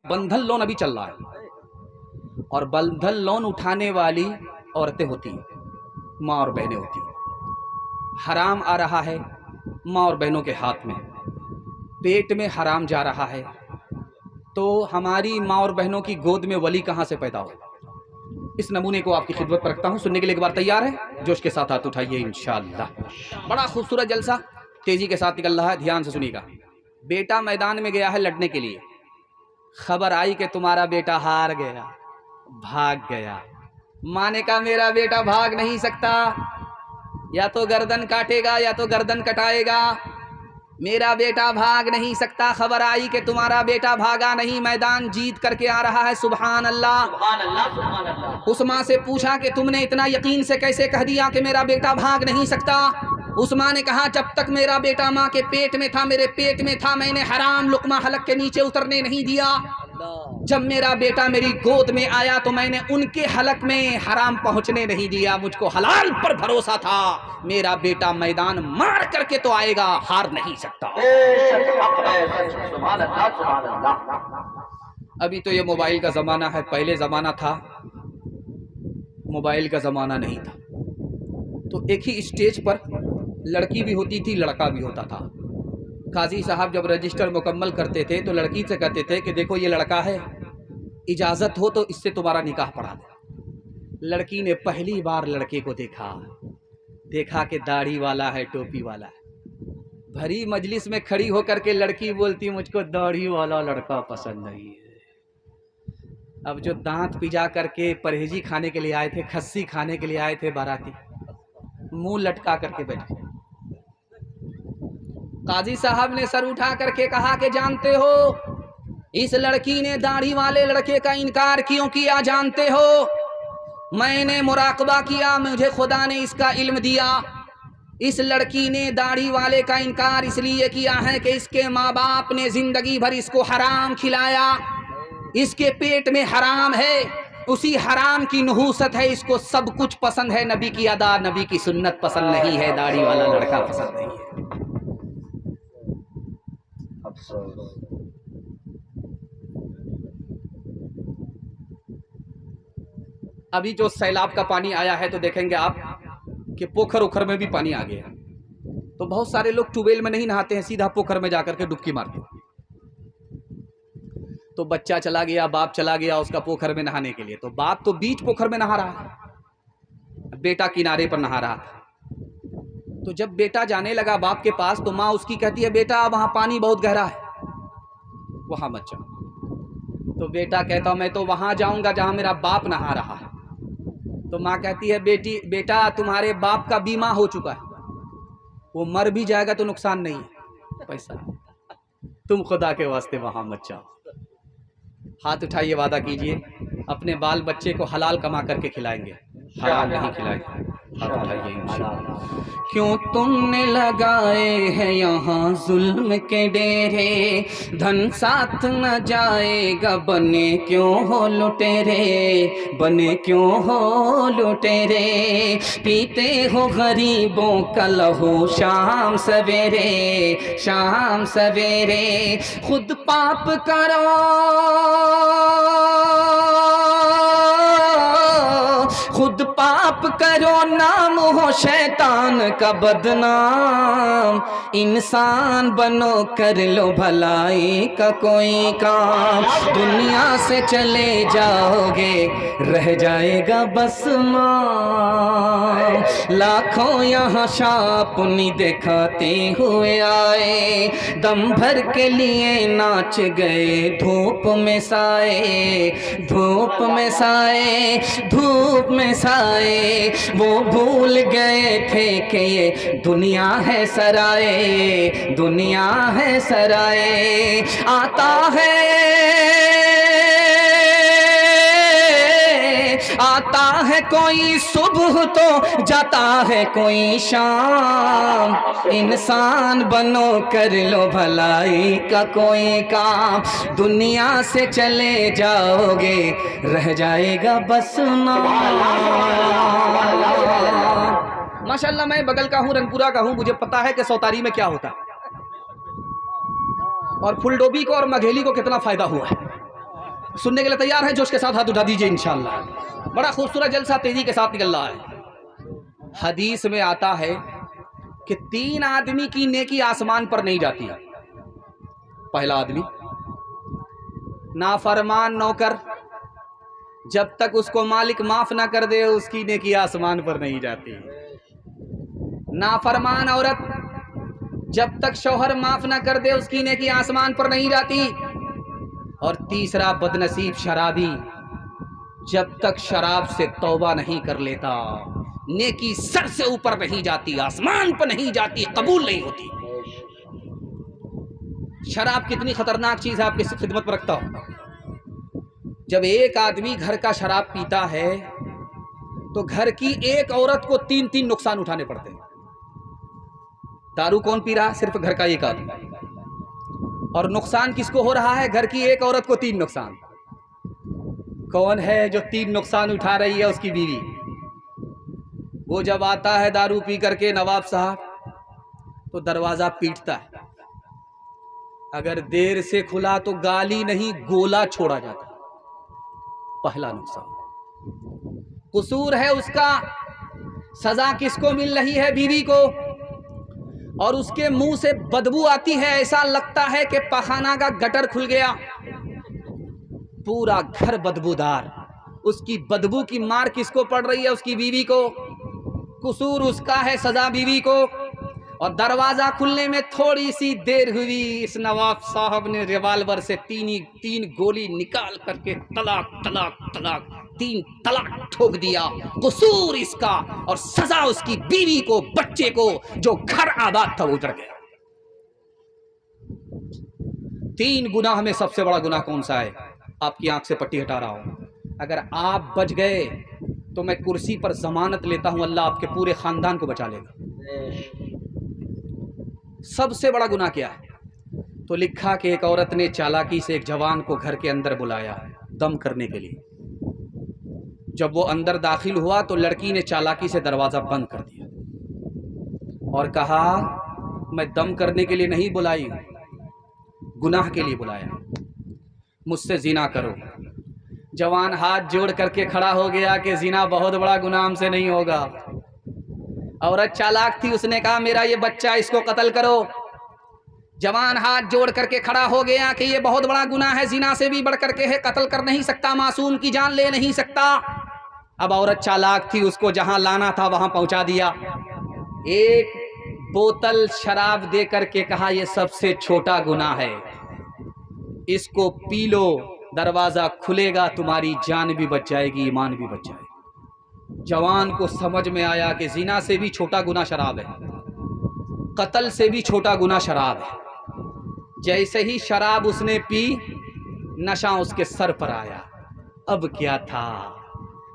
बंधन लोन अभी चल रहा है, और बंधन लोन उठाने वाली औरतें होती हैं, माँ और बहनें होती हैं। हराम आ रहा है माँ और बहनों के हाथ में, पेट में हराम जा रहा है, तो हमारी माँ और बहनों की गोद में वली कहाँ से पैदा हो? इस नमूने को आपकी खिदमत पर रखता हूँ। सुनने के लिए एक बार तैयार है? जोश के साथ हाथ उठाइए इंशाअल्लाह। बड़ा खूबसूरत जलसा तेजी के साथ निकल रहा है, ध्यान से सुनिएगा। बेटा मैदान में गया है लड़ने के लिए, खबर आई कि तुम्हारा बेटा हार गया, भाग गया। माँ ने कहा मेरा बेटा भाग नहीं सकता, या तो गर्दन काटेगा या तो गर्दन कटाएगा, मेरा बेटा भाग नहीं सकता। खबर आई कि तुम्हारा बेटा भागा नहीं, मैदान जीत करके आ रहा है। सुभान अल्लाह, सुभान अल्लाह, सुभान अल्लाह। उस माँ से पूछा कि तुमने इतना यकीन से कैसे कह दिया कि मेरा बेटा भाग नहीं सकता? उस माँ ने कहा जब तक मेरा बेटा माँ के पेट में था, मेरे पेट में था, मैंने हराम लुकमा हलक के नीचे उतरने नहीं दिया। जब मेरा बेटा मेरी गोद में आया तो मैंने उनके हलक में हराम पहुंचने नहीं दिया। मुझको हलाल पर भरोसा था, मेरा बेटा मैदान मार करके तो आएगा, हार नहीं सकता। अभी तो ये मोबाइल का ज़माना है, पहले ज़माना था मोबाइल का ज़माना नहीं था। तो एक ही स्टेज पर लड़की भी होती थी, लड़का भी होता था। काजी साहब जब रजिस्टर मुकम्मल करते थे तो लड़की से कहते थे कि देखो ये लड़का है, इजाज़त हो तो इससे तुम्हारा निकाह पढ़ा दे। लड़की ने पहली बार लड़के को देखा कि दाढ़ी वाला है, टोपी वाला है। भरी मजलिस में खड़ी होकर के लड़की बोलती मुझको दाढ़ी वाला लड़का पसंद नहीं है। अब जो दांत पिजा करके परहेजी खाने के लिए आए थे, खस्सी खाने के लिए आए थे बाराती, मुंह लटका करके बैठे। काजी साहब ने सर उठा करके कहा कि जानते हो इस लड़की ने दाढ़ी वाले लड़के का इनकार क्यों किया? जानते हो, मैंने मुराकबा किया, मुझे खुदा ने इसका इल्म दिया। इस लड़की ने दाढ़ी वाले का इनकार इसलिए किया है कि इसके माँ बाप ने जिंदगी भर इसको हराम खिलाया, इसके पेट में हराम है, उसी हराम की नहूसत है, इसको सब कुछ पसंद है, नबी की अदा, नबी की सुन्नत पसंद नहीं है, दाढ़ी वाला लड़का पसंद नहीं है। अभी जो सैलाब का पानी आया है तो देखेंगे आप कि पोखर उखर में भी पानी आ गया। तो बहुत सारे लोग ट्यूबवेल में नहीं नहाते हैं, सीधा पोखर में जाकर के डुबकी मारते हैं। तो बच्चा चला गया, बाप चला गया उसका पोखर में नहाने के लिए, तो बाप तो बीच पोखर में नहा रहा है, बेटा किनारे पर नहा रहा था। तो जब बेटा जाने लगा बाप के पास तो माँ उसकी कहती है बेटा वहाँ पानी बहुत गहरा है, वहाँ मत जाओ। तो बेटा कहता मैं तो वहाँ जाऊँगा जहाँ मेरा बाप नहा रहा है। तो माँ कहती है बेटा तुम्हारे बाप का बीमा हो चुका है, वो मर भी जाएगा तो नुकसान नहीं है, पैसा, तुम खुदा के वास्ते वहाँ मत जाओ। हाथ उठाइए, वादा कीजिए अपने बाल बच्चे को हलाल कमा करके खिलाएंगे, हराम नहीं खिलाएंगे। हाथ उठाइए इंशाअल्लाह। क्यों तुमने लगाए हैं यहाँ जुल्म के डेरे, धन साथ न जाएगा, बने क्यों हो लुटेरे, बने क्यों हो लुटेरे। पीते हो गरीबों का लहू शाम सवेरे, शाम सवेरे। खुद पाप करो, खुद पाप करो, नाम हो शैतान का बदनाम। इंसान बनो, कर लो भलाई का कोई काम। दुनिया से चले जाओगे, रह जाएगा बस नाम। लाखों यहाँ शापनी दिखाते हुए आए, दम भर के लिए नाच गए धूप में साए, धूप में साए, धूप में साए। वो भूल गए थे कि ये दुनिया है सराए, दुनिया है सराए। आता है, आता है कोई सुबह तो जाता है कोई शाम। इंसान बनो, कर लो भलाई का कोई काम। दुनिया से चले जाओगे, रह जाएगा बस नाम। माशाल्लाह मैं बगल का हूँ, रंगपुरा का हूँ, मुझे पता है कि सौतारी में क्या होता है और फुलडोबी को और मघेली को कितना फायदा हुआ है। सुनने के लिए तैयार है? जोश के साथ हाथ उठा दीजिए इंशाअल्लाह। बड़ा खूबसूरत जलसा तेजी के साथ निकल रहा है। हदीस में आता है कि 3 आदमी की नेकी आसमान पर नहीं जाती। पहला आदमी नाफरमान नौकर, जब तक उसको मालिक माफ ना कर दे उसकी नेकी आसमान पर नहीं जाती। नाफरमान औरत, जब तक शौहर माफ ना कर दे उसकी नेकी आसमान पर नहीं जाती। और तीसरा बदनसीब शराबी, जब तक शराब से तौबा नहीं कर लेता नेकी सर से ऊपर नहीं जाती, आसमान पर नहीं जाती, कबूल नहीं होती। शराब कितनी खतरनाक चीज है, आपकी खिदमत में रखता हूं। जब एक आदमी घर का शराब पीता है तो घर की एक औरत को 3-3 नुकसान उठाने पड़ते हैं। दारू कौन पी रहा? सिर्फ घर का एक आदमी। और नुकसान किसको हो रहा है? घर की एक औरत को 3 नुकसान। कौन है जो 3 नुकसान उठा रही है? उसकी बीवी। वो जब आता है दारू पी करके नवाब साहब, तो दरवाजा पीटता है। अगर देर से खुला तो गाली नहीं गोला छोड़ा जाता। पहला नुकसान। कसूर है उसका, सजा किसको मिल रही है? बीवी को। और उसके मुंह से बदबू आती है, ऐसा लगता है कि पखाना का गटर खुल गया, पूरा घर बदबूदार। उसकी बदबू की मार किसको पड़ रही है? उसकी बीवी को। कसूर उसका है, सजा बीवी को। और दरवाजा खुलने में थोड़ी सी देर हुई, इस नवाब साहब ने रिवाल्वर से 3 गोली निकाल करके तलाक तलाक तलाक 3 तलाक ठोक दिया। कसूर इसका और सजा उसकी बीवी को, बच्चे को, जो घर आबाद था उजड़ गया। 3 गुनाह में सबसे बड़ा गुनाह कौन सा है? आपकी आंख से पट्टी हटा रहा हूं। अगर आप बच गए तो मैं कुर्सी पर जमानत लेता हूं, अल्लाह आपके पूरे खानदान को बचा लेगा। सबसे बड़ा गुनाह क्या है? तो लिखा कि एक औरत ने चालाकी से एक जवान को घर के अंदर बुलाया दम करने के लिए। जब वो अंदर दाखिल हुआ तो लड़की ने चालाकी से दरवाजा बंद कर दिया और कहा, मैं दम करने के लिए नहीं बुलाई, गुनाह के लिए बुलाया, मुझसे जिना करो। जवान हाथ जोड़ करके खड़ा हो गया कि जिना बहुत बड़ा गुनाह, हमसे नहीं होगा। औरत चालाक थी, उसने कहा मेरा ये बच्चा, इसको कत्ल करो। जवान हाथ जोड़ करके खड़ा हो गया कि ये बहुत बड़ा गुनाह है, जिना से भी बढ़ करके है, कत्ल कर नहीं सकता, मासूम की जान ले नहीं सकता। अब औरत चालाक थी, उसको जहां लाना था वहां पहुंचा दिया। एक बोतल शराब दे करके कहा ये सबसे छोटा गुनाह है, इसको पी लो, दरवाजा खुलेगा, तुम्हारी जान भी बच जाएगी, ईमान भी बच जाएगा। जवान को समझ में आया कि जिना से भी छोटा गुनाह शराब है, कत्ल से भी छोटा गुनाह शराब है। जैसे ही शराब उसने पी, नशा उसके सर पर आया। अब क्या था,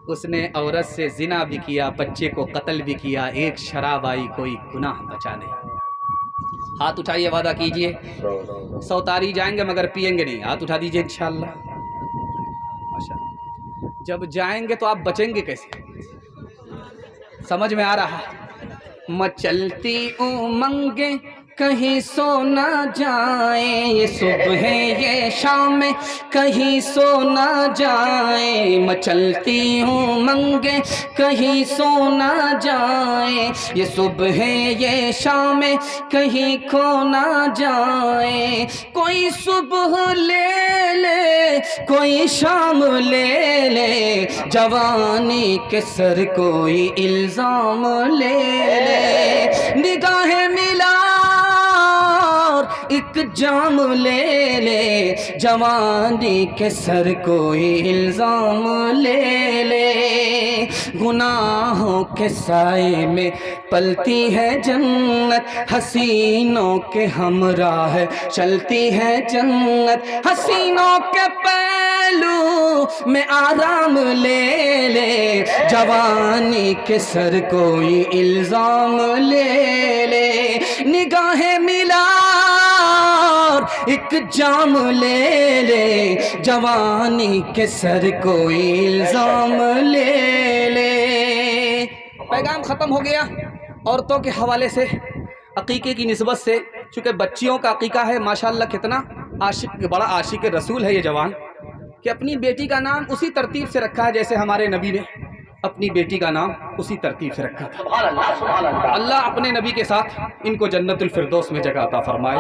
उसने औरत से जिना भी किया, बच्चे को कत्ल भी किया, एक शराब आई, कोई गुनाह बचा नहीं। हाथ उठाइए, वादा कीजिए, 100 तारी जाएंगे मगर पिएंगे नहीं। हाथ उठा दीजिए इंशाअल्लाह। माशाअल्लाह। जब जाएंगे तो आप बचेंगे कैसे? समझ में आ रहा है? मचलती उमंगे कहीं सो ना जाए, ये सुबह ये शाम कहीं सो ना जाए। मचलती उमंगे कहीं सो ना जाए, ये सुबह ये शाम कहीं खो ना जाए। कोई सुबह ले ले, कोई शाम ले ले, जवानी के सर कोई इल्जाम ले ले। निगाहें मिला एक जाम ले ले, जवानी के सर कोई इल्जाम ले ले। गुनाहों के साए में पलती है जन्नत, हसीनों के हमराह चलती है जन्नत। हसीनों के पहलू में आराम ले ले, जवानी के सर कोई इल्जाम ले ले। निगाहें मिला एक जाम ले ले, जवानी के सर कोई इल्जाम ले ले। पैगाम ख़त्म हो गया औरतों के हवाले से, अकीक़े की निस्बत से। चूँकि बच्चियों का अकीक़ा है, माशाअल्लाह कितना आशिक, बड़ा आशिक रसूल है ये जवान। कि अपनी बेटी का नाम उसी तरतीब से रखा है जैसे हमारे नबी ने अपनी बेटी का नाम उसी तरतीब से रखा था। अल्लाह अपने नबी के साथ इनको जन्नतुल फिरदौस में जगह अता फरमाए।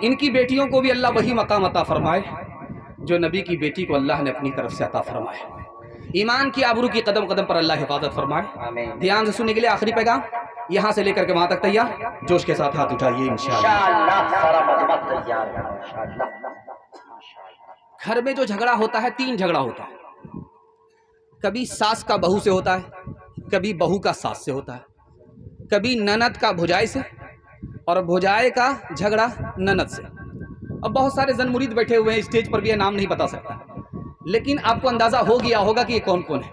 इनकी बेटियों को भी अल्लाह वही मकाम अता फरमाए जो नबी की बेटी को अल्लाह ने अपनी तरफ से अता फरमाए। ईमान की आबरू की कदम कदम पर अल्लाह हिफाजत फरमाए। ध्यान से सुनने के लिए आखिरी पैगाम यहाँ से लेकर के वहाँ तक तैयार, जोश के साथ हाथ उठाइए इंशाअल्लाह। घर में जो झगड़ा होता है, 3 झगड़ा होता है। कभी सास का बहू से होता है, कभी बहू का सास से होता है, कभी ननद का भुजाई से, और भुजाई का झगड़ा ननद से। अब बहुत सारे जन मुरीद बैठे हुए हैं स्टेज पर भी, नाम नहीं बता सकता, लेकिन आपको अंदाजा हो गया होगा कि ये कौन कौन है।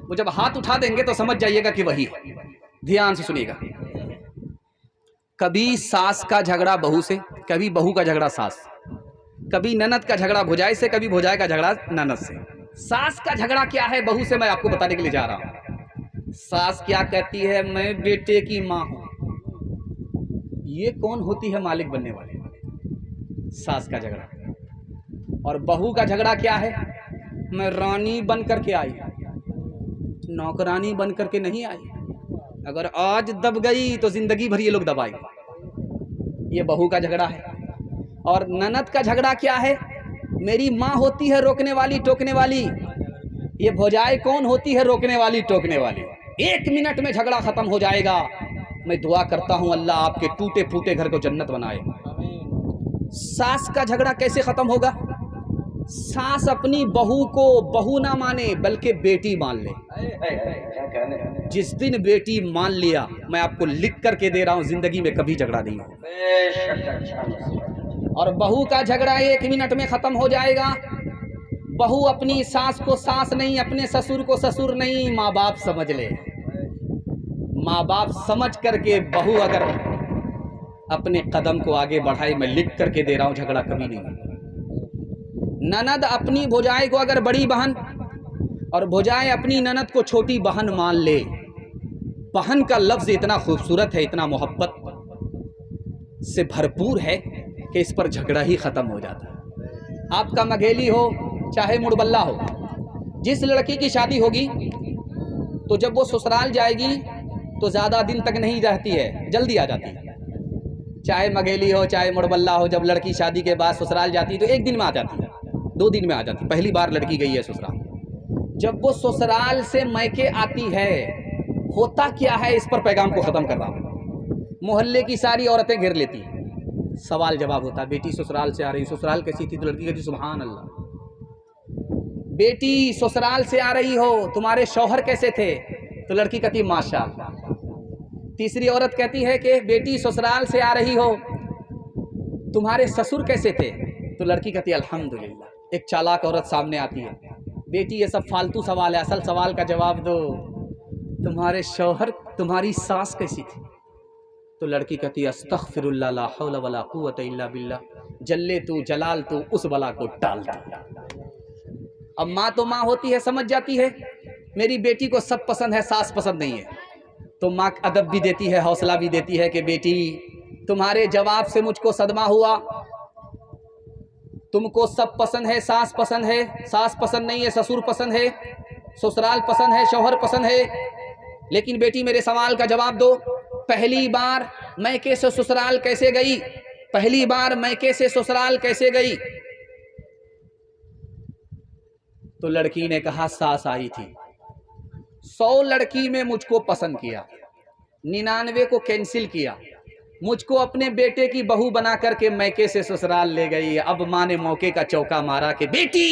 वो जब हाथ उठा देंगे तो समझ जाइएगा कि वही है। ध्यान से सुनिएगा। कभी सास का झगड़ा बहू से, कभी बहू का झगड़ा सास से, कभी ननद का झगड़ा भुजाई से, कभी भुजाई का झगड़ा ननद से। सास का झगड़ा क्या है बहू से, मैं आपको बताने के लिए जा रहा हूं। सास क्या कहती है, मैं बेटे की मां हूं। ये कौन होती है मालिक बनने वाले? सास का झगड़ा। और बहू का झगड़ा क्या है, मैं रानी बन करके आई, नौकरानी बन करके नहीं आई। अगर आज दब गई तो जिंदगी भर ये लोग दबाएंगे। ये बहू का झगड़ा है। और ननद का झगड़ा क्या है, मेरी माँ होती है रोकने वाली टोकने वाली। ये भौजाई कौन होती है, रोकने वाली टोकने वाली। 1 मिनट में झगड़ा खत्म हो जाएगा। मैं दुआ करता हूं अल्लाह आपके टूटे फूटे घर को जन्नत बनाए। सास का झगड़ा कैसे खत्म होगा? सास अपनी बहू को बहू ना माने बल्कि बेटी मान ले। जिस दिन बेटी मान लिया, मैं आपको लिख करके दे रहा हूं, जिंदगी में कभी झगड़ा नहीं हो। और बहू का झगड़ा 1 मिनट में खत्म हो जाएगा। बहू अपनी सास को सास नहीं, अपने ससुर को ससुर नहीं, माँ बाप समझ ले। माँ बाप समझ करके बहू अगर अपने कदम को आगे बढ़ाए, मैं लिख करके दे रहा हूं, झगड़ा कभी नहीं होगा। ननद अपनी भौजाई को अगर बड़ी बहन, और भौजाई अपनी ननद को छोटी बहन मान ले। बहन का लफ्ज इतना खूबसूरत है, इतना मोहब्बत से भरपूर है कि इस पर झगड़ा ही खत्म हो जाता है। आपका मघेली हो चाहे मुड़बल्ला हो, जिस लड़की की शादी होगी तो जब वो ससुराल जाएगी तो ज़्यादा दिन तक नहीं रहती है, जल्दी आ जाती है। चाहे मघेली हो चाहे मुड़बल्ला हो, जब लड़की शादी के बाद ससुराल जाती है तो 1 दिन में आ जाती है, 2 दिन में आ जाती है। पहली बार लड़की गई है ससुराल, जब वो ससुराल से मैके आती है, होता क्या है, इस पर पैगाम को ख़त्म कर रहा हूँ। मोहल्ले की सारी औरतें घेर लेती हैं, सवाल जवाब होता है, बेटी ससुराल से आ रही, ससुराल कैसी थी? तो लड़की कहती सुभान अल्लाह। बेटी ससुराल से आ रही हो, तुम्हारे शौहर कैसे थे? तो लड़की कहती माशाअल्लाह। तीसरी औरत कहती है कि बेटी ससुराल से आ रही हो, तुम्हारे ससुर कैसे थे? तो लड़की कहती है अल्हम्दुलिल्लाह। एक चालाक औरत सामने आती है, बेटी ये सब फालतू सवाल है, असल सवाल का जवाब दो, तुम्हारे शौहर, तुम्हारी सास कैसी थी? तो लड़की कहती है अस्तगफिरुल्लाह ला हौला वला कुव्वता इल्ला बिल्लाह, जल्ले तू जलाल तू उस बला को टाल। अब माँ तो माँ होती है, समझ जाती है मेरी बेटी को सब पसंद है, सास पसंद नहीं है, तो माँ अदब भी देती है, हौसला भी देती है कि बेटी तुम्हारे जवाब से मुझको सदमा हुआ, तुमको सब पसंद है, सास पसंद है, सास पसंद नहीं है, ससुर पसंद है, ससुराल पसंद है, शौहर पसंद है, लेकिन बेटी मेरे सवाल का जवाब दो, पहली बार मैके से ससुराल कैसे गई? पहली बार मैके से ससुराल कैसे गई? तो लड़की ने कहा सास आई थी, 100 लड़की में मुझको पसंद किया, 99 को कैंसिल किया, मुझको अपने बेटे की बहू बना करके मैके से ससुराल ले गई। अब माँ ने मौके का चौका मारा कि बेटी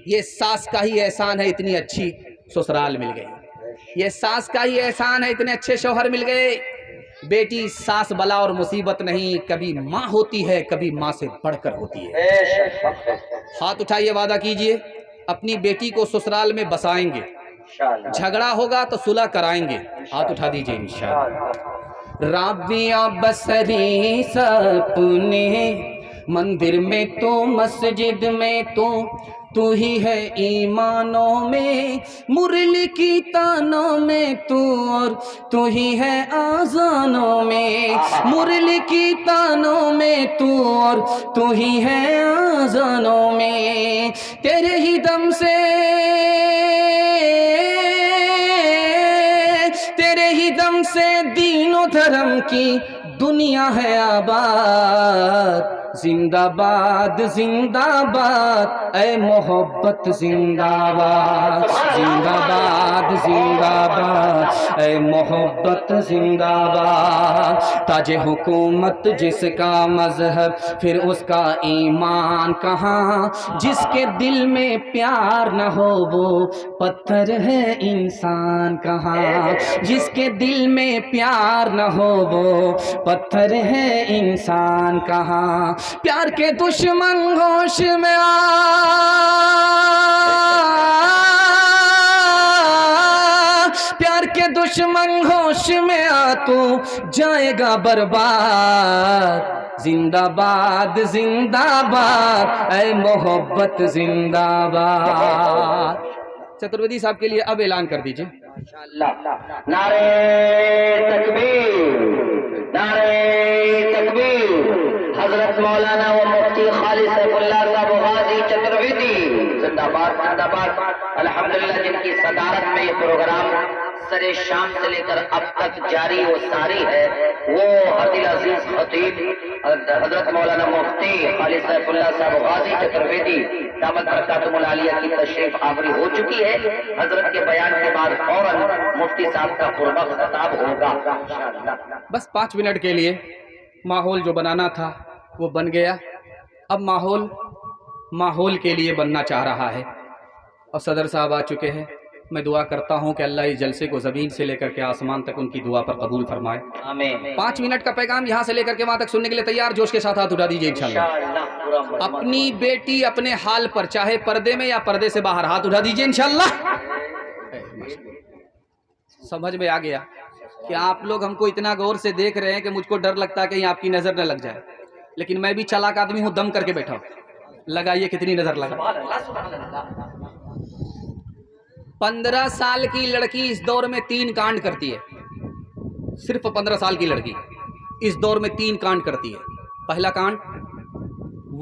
ये सास का ही एहसान है, इतनी अच्छी ससुराल मिल गई, ये सास का ही एहसान है, इतने अच्छे शौहर मिल गए। बेटी सास बला और मुसीबत नहीं, कभी माँ होती है, कभी माँ से बढ़कर होती है। हाथ उठाइए, वादा कीजिए अपनी बेटी को ससुराल में बसाएंगे, झगड़ा होगा तो सुलह कराएंगे। हाथ उठा दीजिए इंशाअल्लाह। राबिया बसरी सपने, मंदिर में तो मस्जिद में तो तू ही है ईमानों में, मुरली की तानों में तू, और तू ही है आज़ानों में, मुरली की तानों में तू, और तू ही है आज़ानों में। तेरे ही दम से, तेरे ही दम से दीनो धर्म की दुनिया है आबाद। जिंदाबाद जिंदाबाद ऐ मोहब्बत जिंदाबाद, जिंदाबाद जिंदाबाद ऐ मोहब्बत जिंदाबाद। ताजे हुकूमत जिसका मजहब फिर उसका ईमान कहाँ, जिसके दिल में प्यार न हो वो पत्थर है इंसान कहाँ, जिसके दिल में प्यार न हो वो पत्थर है इंसान कहाँ। प्यार के दुश्मन होश में आ, प्यार के दुश्मन होश में आ तू जाएगा बर्बाद। जिंदाबाद जिंदाबाद ऐ मोहब्बत जिंदाबाद। चतुर्वेदी साहब के लिए अब ऐलान कर दीजिए। नारे तकबीर, नारे तकबीर। हजरत मौलाना व मुफ्ती खालिद सैफुल्लाह साहब गाजी चतुर्वेदी जिंदाबाद जिंदाबाद। अल्हम्दुलिल्लाह जिनकी सदारत में ये प्रोग्राम सरे शाम से लेकर अब तक जारी व सारी है, वो अब्दुल अजीज खतीब हजरत मौलाना मुफ्ती खालिद सैफुल्लाह साहब गाजी चतुर्वेदी दामत बरकातुहुल आलिया की तशरीफ आवरी हो चुकी है। हजरत के बयान के बाद फौरन मुफ्ती साहब का पूर्व खिताब होगा। बस 5 मिनट के लिए माहौल जो बनाना था वो बन गया। अब माहौल के लिए बनना चाह रहा है और सदर साहब आ चुके हैं। मैं दुआ करता हूं कि अल्लाह इस जलसे को ज़मीन से लेकर के आसमान तक उनकी दुआ पर कबूल फरमाए। आमीन। 5 मिनट का पैगाम यहाँ से लेकर के वहाँ तक सुनने के लिए तैयार जोश के साथ हाथ उठा दीजिए इंशाअल्लाह। अपनी बेटी अपने हाल पर, चाहे पर्दे में या पर्दे से बाहर, हाथ उठा दीजिए इंशाअल्लाह। समझ में आ गया कि आप लोग हमको इतना गौर से देख रहे हैं कि मुझको डर लगता है कहीं आपकी नज़र न लग जाए, लेकिन मैं भी चालाक आदमी हूँ, दम करके बैठा हूँ। लगाइए कितनी नज़र लगा। 15 साल की लड़की इस दौर में 3 कांड करती है। सिर्फ 15 साल की लड़की इस दौर में 3 कांड करती है। पहला कांड,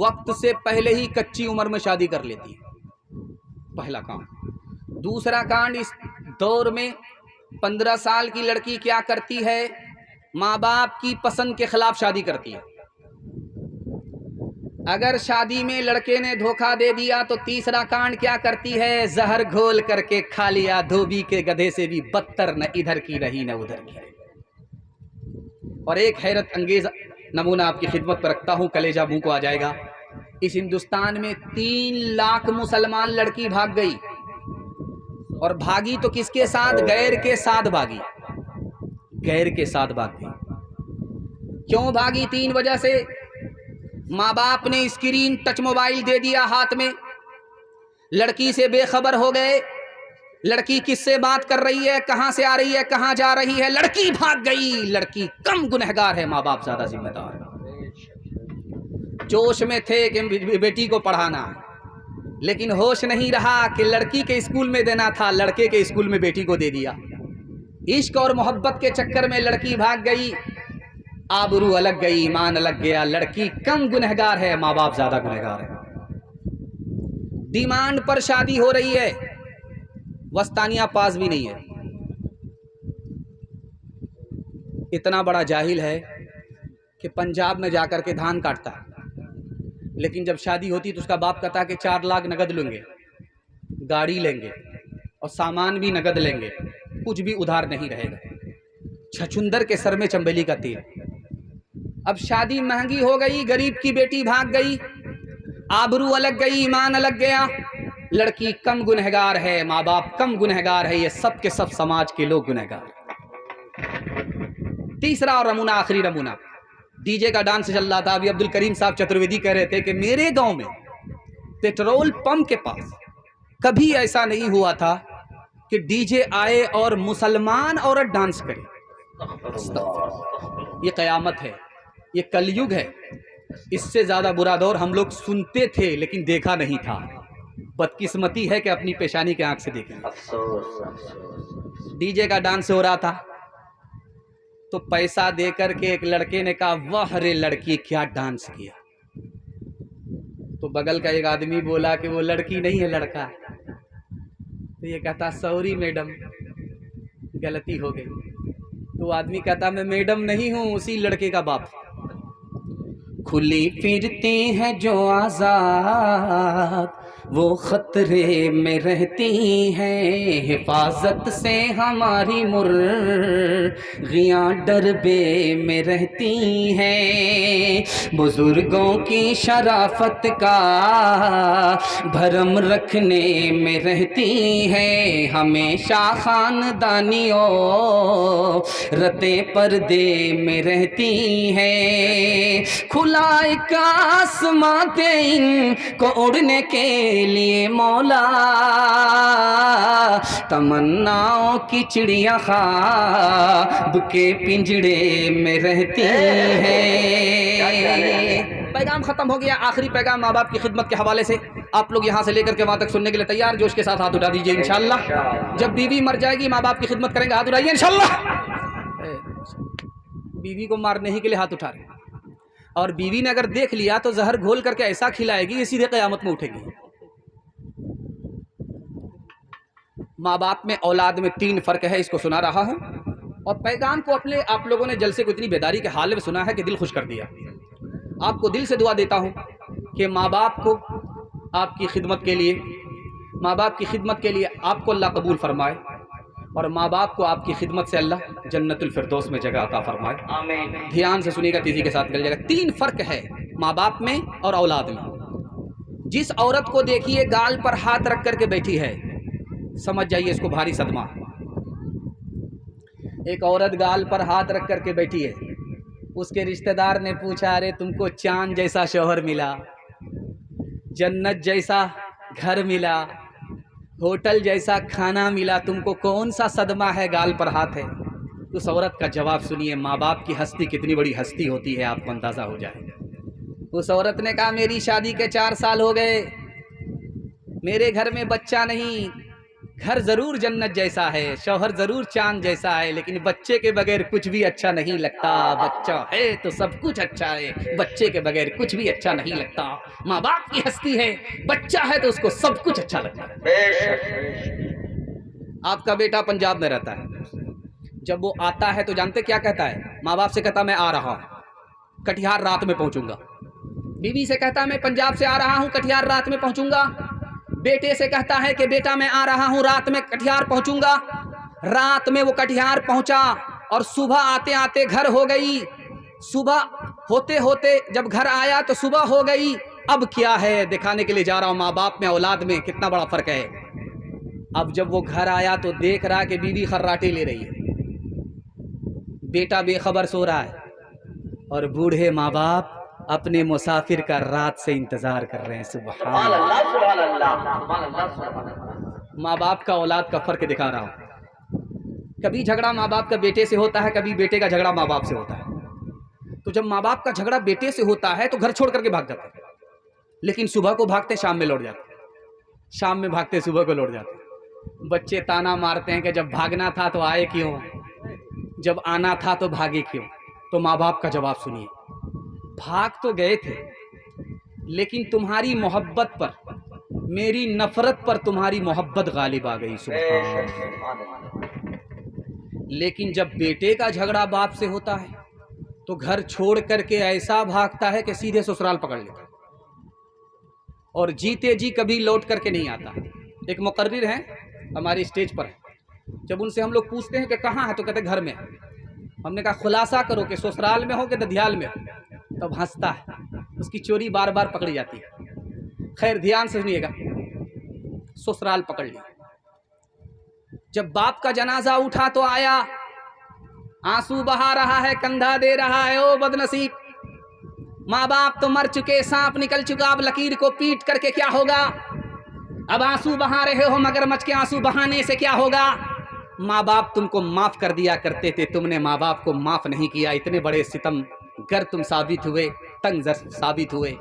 वक्त से पहले ही कच्ची उम्र में शादी कर लेती है, पहला कांड। दूसरा कांड, इस दौर में 15 साल की लड़की क्या करती है, माँ बाप की पसंद के खिलाफ शादी करती है। अगर शादी में लड़के ने धोखा दे दिया तो तीसरा कांड क्या करती है, जहर घोल करके खा लिया। धोबी के गधे से भी बदतर, न इधर की रही न उधर की रही। और एक हैरत अंगेज नमूना आपकी खिदमत पर रखता हूँ, कलेजा मुंह को आ जाएगा। इस हिंदुस्तान में 3 लाख मुसलमान लड़की भाग गई, और भागी तो किसके साथ, गैर के साथ भागी, गैर के साथ भाग गई। क्यों भागी? 3 वजह से। माँ बाप ने स्क्रीन टच मोबाइल दे दिया हाथ में, लड़की से बेखबर हो गए। लड़की किससे बात कर रही है, कहाँ से आ रही है, कहाँ जा रही है, लड़की भाग गई। लड़की कम गुनहगार है, माँ बाप ज्यादा जिम्मेदार है। जोश में थे कि बेटी को पढ़ाना, लेकिन होश नहीं रहा कि लड़की के स्कूल में देना था, लड़के के स्कूल में बेटी को दे दिया। इश्क और मोहब्बत के चक्कर में लड़की भाग गई, आबरू अलग गई, ईमान अलग गया। लड़की कम गुनहगार है, माँ बाप ज्यादा गुनहगार है। डिमांड पर शादी हो रही है, वस्तानिया पास भी नहीं है। इतना बड़ा जाहिल है कि पंजाब में जाकर के धान काटता है, लेकिन जब शादी होती तो उसका बाप कहता है कि 4 लाख नगद लेंगे, गाड़ी लेंगे और सामान भी नगद लेंगे, कुछ भी उधार नहीं रहेगा। छछुंदर के सर में चंबेली का तीर। अब शादी महंगी हो गई, गरीब की बेटी भाग गई, आबरू अलग गई, ईमान अलग गया। लड़की कम गुनहगार है, माँ बाप कम गुनहगार है, ये सब के सब समाज के लोग गुनहगार। तीसरा और नमूना, आखिरी नमूना, डीजे का डांस चल रहा था। अभी अब्दुल करीम साहब चतुर्वेदी कह रहे थे कि मेरे गांव में पेट्रोल पंप के पास कभी ऐसा नहीं हुआ था कि डीजे आए और मुसलमान औरत डांस करे। ये कयामत है, ये कलयुग है। इससे ज्यादा बुरा दौर हम लोग सुनते थे लेकिन देखा नहीं था। बदकिस्मती है कि अपनी पेशानी के आंख से देख लिया। अफसोस अफसोस। डीजे का डांस हो रहा था तो पैसा दे करके एक लड़के ने कहा, वाह रे लड़की क्या डांस किया। तो बगल का एक आदमी बोला कि वो लड़की नहीं है, लड़का है। तो ये कहता, सॉरी मैडम, गलती हो गई। तो आदमी कहता, मैं मैडम नहीं हूँ, उसी लड़के का बाप। खुली फिरती हैं जो आज़ाद वो खतरे में रहती हैं, हिफाजत से हमारी मुर्गियाँ डरबे में रहती हैं। बुजुर्गों की शराफत का भरम रखने में रहती हैं, हमेशा खानदानियों रते पर्दे में रहती हैं। खुला एक आसमां पे इनको उड़ने के लिए मौला, तमन्नाओं की चिड़िया ख्वाब के पिंजड़े में रहती हैं। पैगाम खत्म हो गया। आखिरी पैगाम माँ बाप की खिदमत के हवाले से। आप लोग यहाँ से लेकर के वहाँ तक सुनने के लिए तैयार? जोश के साथ हाथ उठा दीजिए इंशाल्लाह। जब बीवी मर जाएगी माँ बाप की खिदमत करेंगे, हाथ उठाइए इंशाल्लाह। बीवी को मारने ही के लिए हाथ उठा रहे, और बीवी ने अगर देख लिया तो जहर घोल करके ऐसा खिलाएगी ये सीधे क़यामत में उठेगी। माँ बाप में औलाद में 3 फ़र्क है, इसको सुना रहा हूँ। और पैगाम को अपने आप लोगों ने जलसे को इतनी बेदारी के हाल में सुना है कि दिल खुश कर दिया। आपको दिल से दुआ देता हूँ कि माँ बाप को आपकी खिदमत के लिए, माँ बाप की खिदमत के लिए आपको अल्लाह कबूल फरमाए, और माँ बाप को आपकी खिदमत से अल्लाह जन्नतुल फिरदौस में जगह अता फरमाए। आमीन। ध्यान से सुनिएगा, तेजी के साथ निकल जाएगा। 3 फ़र्क है माँ बाप में और औलाद में। जिस औरत को देखिए गाल पर हाथ रख करके बैठी है, समझ जाइए इसको भारी सदमा। एक औरत गाल पर हाथ रख करके बैठी है, उसके रिश्तेदार ने पूछा, अरे तुमको चांद जैसा शौहर मिला, जन्नत जैसा घर मिला, होटल जैसा खाना मिला, तुमको कौन सा सदमा है, गाल पर हाथ है? उस औरत का जवाब सुनिए। माँ बाप की हस्ती कितनी बड़ी हस्ती होती है, आपको अंदाज़ा हो जाए। उस औरत ने कहा, मेरी शादी के 4 साल हो गए, मेरे घर में बच्चा नहीं। घर ज़रूर जन्नत जैसा है, शौहर ज़रूर चांद जैसा है, लेकिन बच्चे के बगैर कुछ भी अच्छा नहीं लगता। बच्चा है तो सब कुछ अच्छा है, बच्चे के बगैर कुछ भी अच्छा नहीं लगता। माँ बाप की हस्ती है, बच्चा है तो उसको सब कुछ अच्छा लगता है। आपका बेटा पंजाब में रहता है, जब वो आता है तो जानते क्या कहता है? माँ बाप से कहता, मैं आ रहा हूँ, कटिहार रात में पहुँचूंगा। बीवी से कहता, मैं पंजाब से आ रहा हूँ, कटिहार रात में पहुँचूंगा। बेटे से कहता है कि बेटा मैं आ रहा हूँ, रात में कटिहार पहुँचूंगा। रात में वो कटिहार पहुँचा और सुबह आते आते घर हो गई। सुबह होते होते जब घर आया तो सुबह हो गई। अब क्या है दिखाने के लिए जा रहा हूँ, माँ बाप में औलाद में कितना बड़ा फ़र्क है। अब जब वो घर आया तो देख रहा कि बीवी खर्राटे ले रही है, बेटा बेखबर सो रहा है, और बूढ़े माँ बाप अपने मुसाफिर का रात से इंतजार कर रहे हैं। सुभान अल्लाह, सुभान अल्लाह, सुभान अल्लाह, सुभान अल्लाह। माँ बाप का औलाद का फ़र्क दिखा रहा हूँ। कभी झगड़ा माँ बाप का बेटे से होता है, कभी बेटे का झगड़ा माँ बाप से होता है। तो जब माँ बाप का झगड़ा बेटे से होता है तो घर छोड़ करके भाग जाते हैं, लेकिन सुबह को भागते शाम में लौट जाते, शाम में भागते सुबह को लौट जाते। बच्चे ताना मारते हैं कि जब भागना था तो आए क्यों, जब आना था तो भागे क्यों। तो माँ बाप का जवाब सुनिए, भाग तो गए थे, लेकिन तुम्हारी मोहब्बत पर, मेरी नफरत पर तुम्हारी मोहब्बत गालिब आ गई। सुभान। लेकिन जब बेटे का झगड़ा बाप से होता है तो घर छोड़ करके ऐसा भागता है कि सीधे ससुराल पकड़ लेता है, और जीते जी कभी लौट करके नहीं आता। एक मुकर्रिर हैं हमारे स्टेज पर, जब उनसे हम लोग पूछते हैं कि कहाँ है तो कहते घर में। हमने कहा खुलासा करो कि ससुराल में हो कि दधियाल में हो, तब हंसता है, उसकी चोरी बार बार पकड़ी जाती है। खैर ध्यान से सुनिएगा, ससुराल पकड़ लिया। जब बाप का जनाजा उठा तो आया, आंसू बहा रहा है, कंधा दे रहा है, ओ बदनसीब, माँ बाप तो मर चुके, सांप निकल चुका, अब लकीर को पीट करके क्या होगा। अब आंसू बहा रहे हो, मगरमच्छ के आंसू बहाने से क्या होगा। माँ बाप तुमको माफ़ कर दिया करते थे, तुमने माँ बाप को माफ़ नहीं किया। इतने बड़े सितम गर तुम साबित हुए, तंग साबित हुए।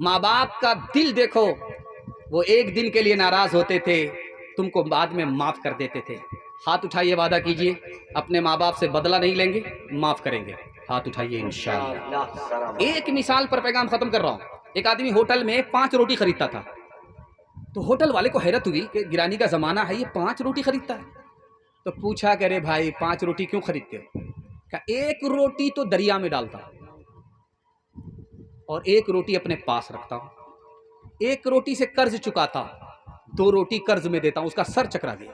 माँ बाप का दिल देखो, वो एक दिन के लिए नाराज़ होते थे, तुमको बाद में माफ़ कर देते थे। हाथ उठाइए, वादा कीजिए अपने माँ बाप से बदला नहीं लेंगे, माफ़ करेंगे। हाथ उठाइए इंशाअल्लाह। एक मिसाल पर पैगाम ख़त्म कर रहा हूँ। एक आदमी होटल में 5 रोटी खरीदता था, तो होटल वाले को हैरत हुई कि गिरानी का ज़माना है, ये 5 रोटी खरीदता है। तो पूछा करे भाई 5 रोटी क्यों खरीदते हो? क्या एक रोटी तो दरिया में डालता और एक रोटी अपने पास रखता हूँ, एक रोटी से कर्ज चुकाता, 2 रोटी कर्ज में देता हूँ। उसका सर चकरा गया।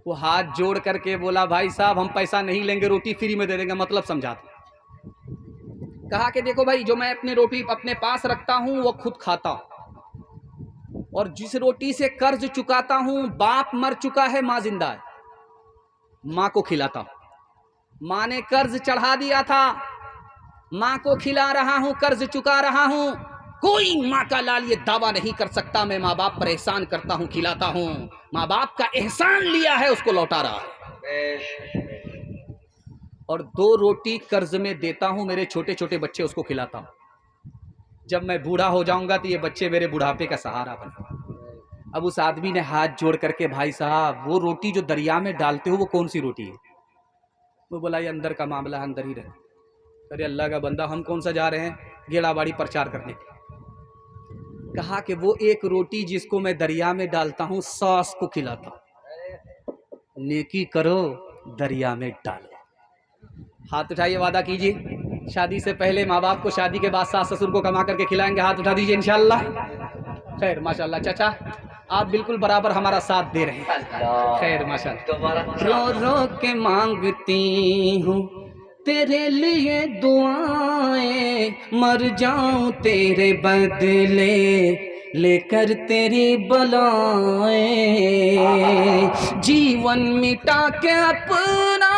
वो हाथ जोड़ करके बोला भाई साहब हम पैसा नहीं लेंगे, रोटी फ्री में दे देंगे, मतलब समझाते। कहा कि देखो भाई, जो मैं अपनी रोटी अपने पास रखता हूँ वो खुद खाता, और जिस रोटी से कर्ज चुकाता हूँ, बाप मर चुका है, माँ जिंदा है, माँ को खिलाता हूँ। माँ ने कर्ज चढ़ा दिया था, माँ को खिला रहा हूँ, कर्ज चुका रहा हूँ। कोई माँ का लाल ये दावा नहीं कर सकता मैं माँ बाप पर एहसान करता हूँ, खिलाता हूँ। माँ बाप का एहसान लिया है, उसको लौटा रहा है। और 2 रोटी कर्ज में देता हूँ, मेरे छोटे छोटे बच्चे उसको खिलाता हूँ। जब मैं बूढ़ा हो जाऊंगा तो ये बच्चे मेरे बुढ़ापे का सहारा बने। अब उस आदमी ने हाथ जोड़ करके, भाई साहब वो रोटी जो दरिया में डालते हो वो कौन सी रोटी है? वो बोला ये अंदर का मामला, अंदर ही रहे। अरे अल्लाह का बंदा, हम कौन सा जा रहे हैं गेड़ाबाड़ी प्रचार करने? कहा कि वो एक रोटी जिसको मैं दरिया में डालता हूँ, सास को खिलाता हूँ। नेकी करो, दरिया में डालो। हाथ उठाइए, वादा कीजिए शादी से पहले माँ बाप को, शादी के बाद सास ससुर को कमा करके खिलाएंगे। हाथ उठा दीजिए इंशाअल्लाह। खैर माशाअल्लाह चाचा, आप बिल्कुल बराबर हमारा साथ दे रहे हैं। खैर माशाअल्लाह। रो रो के मांगती हूँ तेरे लिए दुआएं, मर जाऊं तेरे बदले लेकर तेरी बलाएं। जीवन मिटा के अपना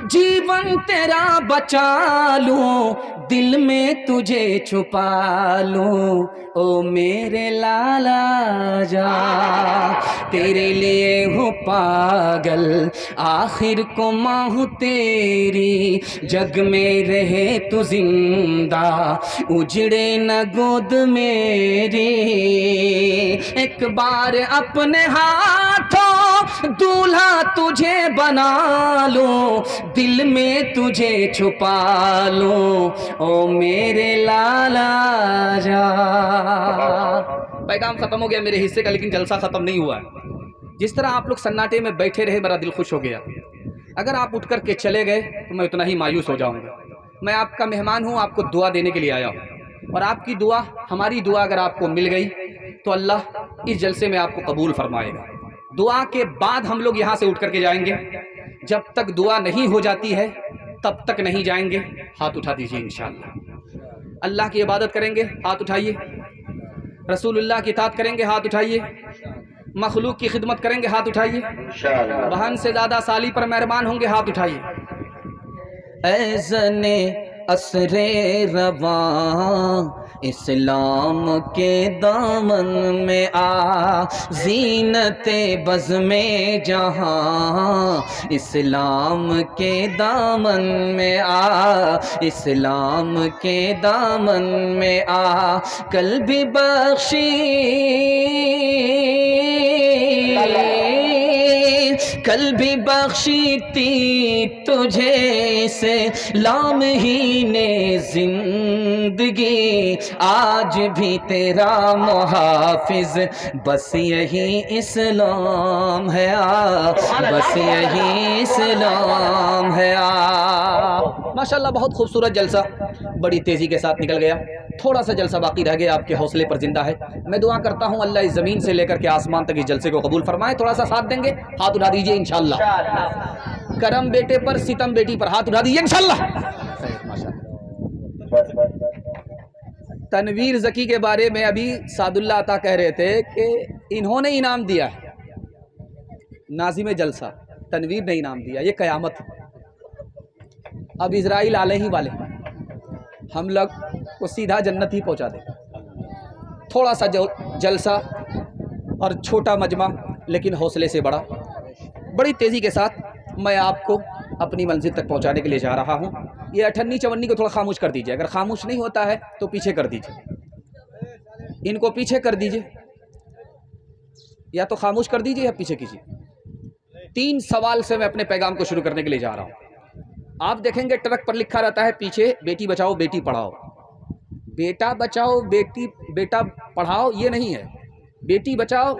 जीवन तेरा बचा लूं, दिल में तुझे छुपा लूं, ओ मेरे लाला जा। तेरे लिए हूँ पागल, आखिर को माँ हूँ तेरी, जग में रहे तू जिंदा, उजड़े न गोद मेरी। एक बार अपने हाथों दूल्हा तुझे बना लूं, दिल में तुझे छुपा लूं, ओ मेरे लाला जा। पैगाम खत्म हो गया मेरे हिस्से का, लेकिन जलसा खत्म नहीं हुआ है। जिस तरह आप लोग सन्नाटे में बैठे रहे, मेरा दिल खुश हो गया। अगर आप उठ कर के चले गए तो मैं उतना ही मायूस हो जाऊंगा। मैं आपका मेहमान हूँ, आपको दुआ देने के लिए आया हूँ, और आपकी दुआ, हमारी दुआ अगर आपको मिल गई तो अल्लाह इस जलसे में आपको कबूल फरमाएगा। दुआ के बाद हम लोग यहाँ से उठ करके जाएंगे। जब तक दुआ नहीं हो जाती है तब तक नहीं जाएंगे। हाथ उठा दीजिए इंशाअल्लाह। अल्लाह की इबादत करेंगे, हाथ उठाइए। रसूलुल्लाह की इताअत करेंगे, हाथ उठाइए। मखलूक की खिदमत करेंगे, हाथ उठाइए। बहन से ज़्यादा साली पर मेहरबान होंगे, हाथ उठाइए। ऐज़ने असरे रवां इस्लाम के दामन में आ, ज़ीनते बज़ में जहाँ इस्लाम के दामन में आ, इस्लाम के दामन में आ। कल भी बख्शी, कल भी बख्शी थी तुझे से लाम ही ने जिंदगी, आज भी तेरा मुहाफिज बस यही इस्लाम है आ, बस यही इस्लाम है आ। माशाल्लाह बहुत खूबसूरत जलसा बड़ी तेज़ी के साथ निकल गया। थोड़ा सा जलसा बाकी रह गया, आपके हौसले पर जिंदा है। मैं दुआ करता हूँ अल्लाह इस ज़मीन से लेकर के आसमान तक इस जलसे को कबूल फरमाए। थोड़ा सा साथ देंगे, हाथ उठा दीजिए इंशाअल्लाह। करम बेटे पर सितम बेटी पर, हाथ उठा दीजिए इंशाअल्लाह। तनवीर ज़की के बारे में अभी सादुल्ला अता कह रहे थे कि इन्होंने इनाम दिया है, नाज़िम जलसा तनवीर ने इनाम दिया। ये क़यामत। अब इज़राइल आले ही वाले हम लोग को सीधा जन्नत ही पहुंचा दे। थोड़ा सा जलसा और छोटा मजमा, लेकिन हौसले से बड़ा। बड़ी तेज़ी के साथ मैं आपको अपनी मंजिल तक पहुंचाने के लिए जा रहा हूं। ये अठन्नी चवन्नी को थोड़ा खामोश कर दीजिए, अगर खामोश नहीं होता है तो पीछे कर दीजिए, इनको पीछे कर दीजिए। या तो खामोश कर दीजिए या पीछे कीजिए। 3 सवाल से मैं अपने पैगाम को शुरू करने के लिए जा रहा हूँ। आप देखेंगे ट्रक पर लिखा रहता है पीछे, बेटी बचाओ बेटी पढ़ाओ। बेटा बचाओ बेटा पढ़ाओ ये नहीं है, बेटी बचाओ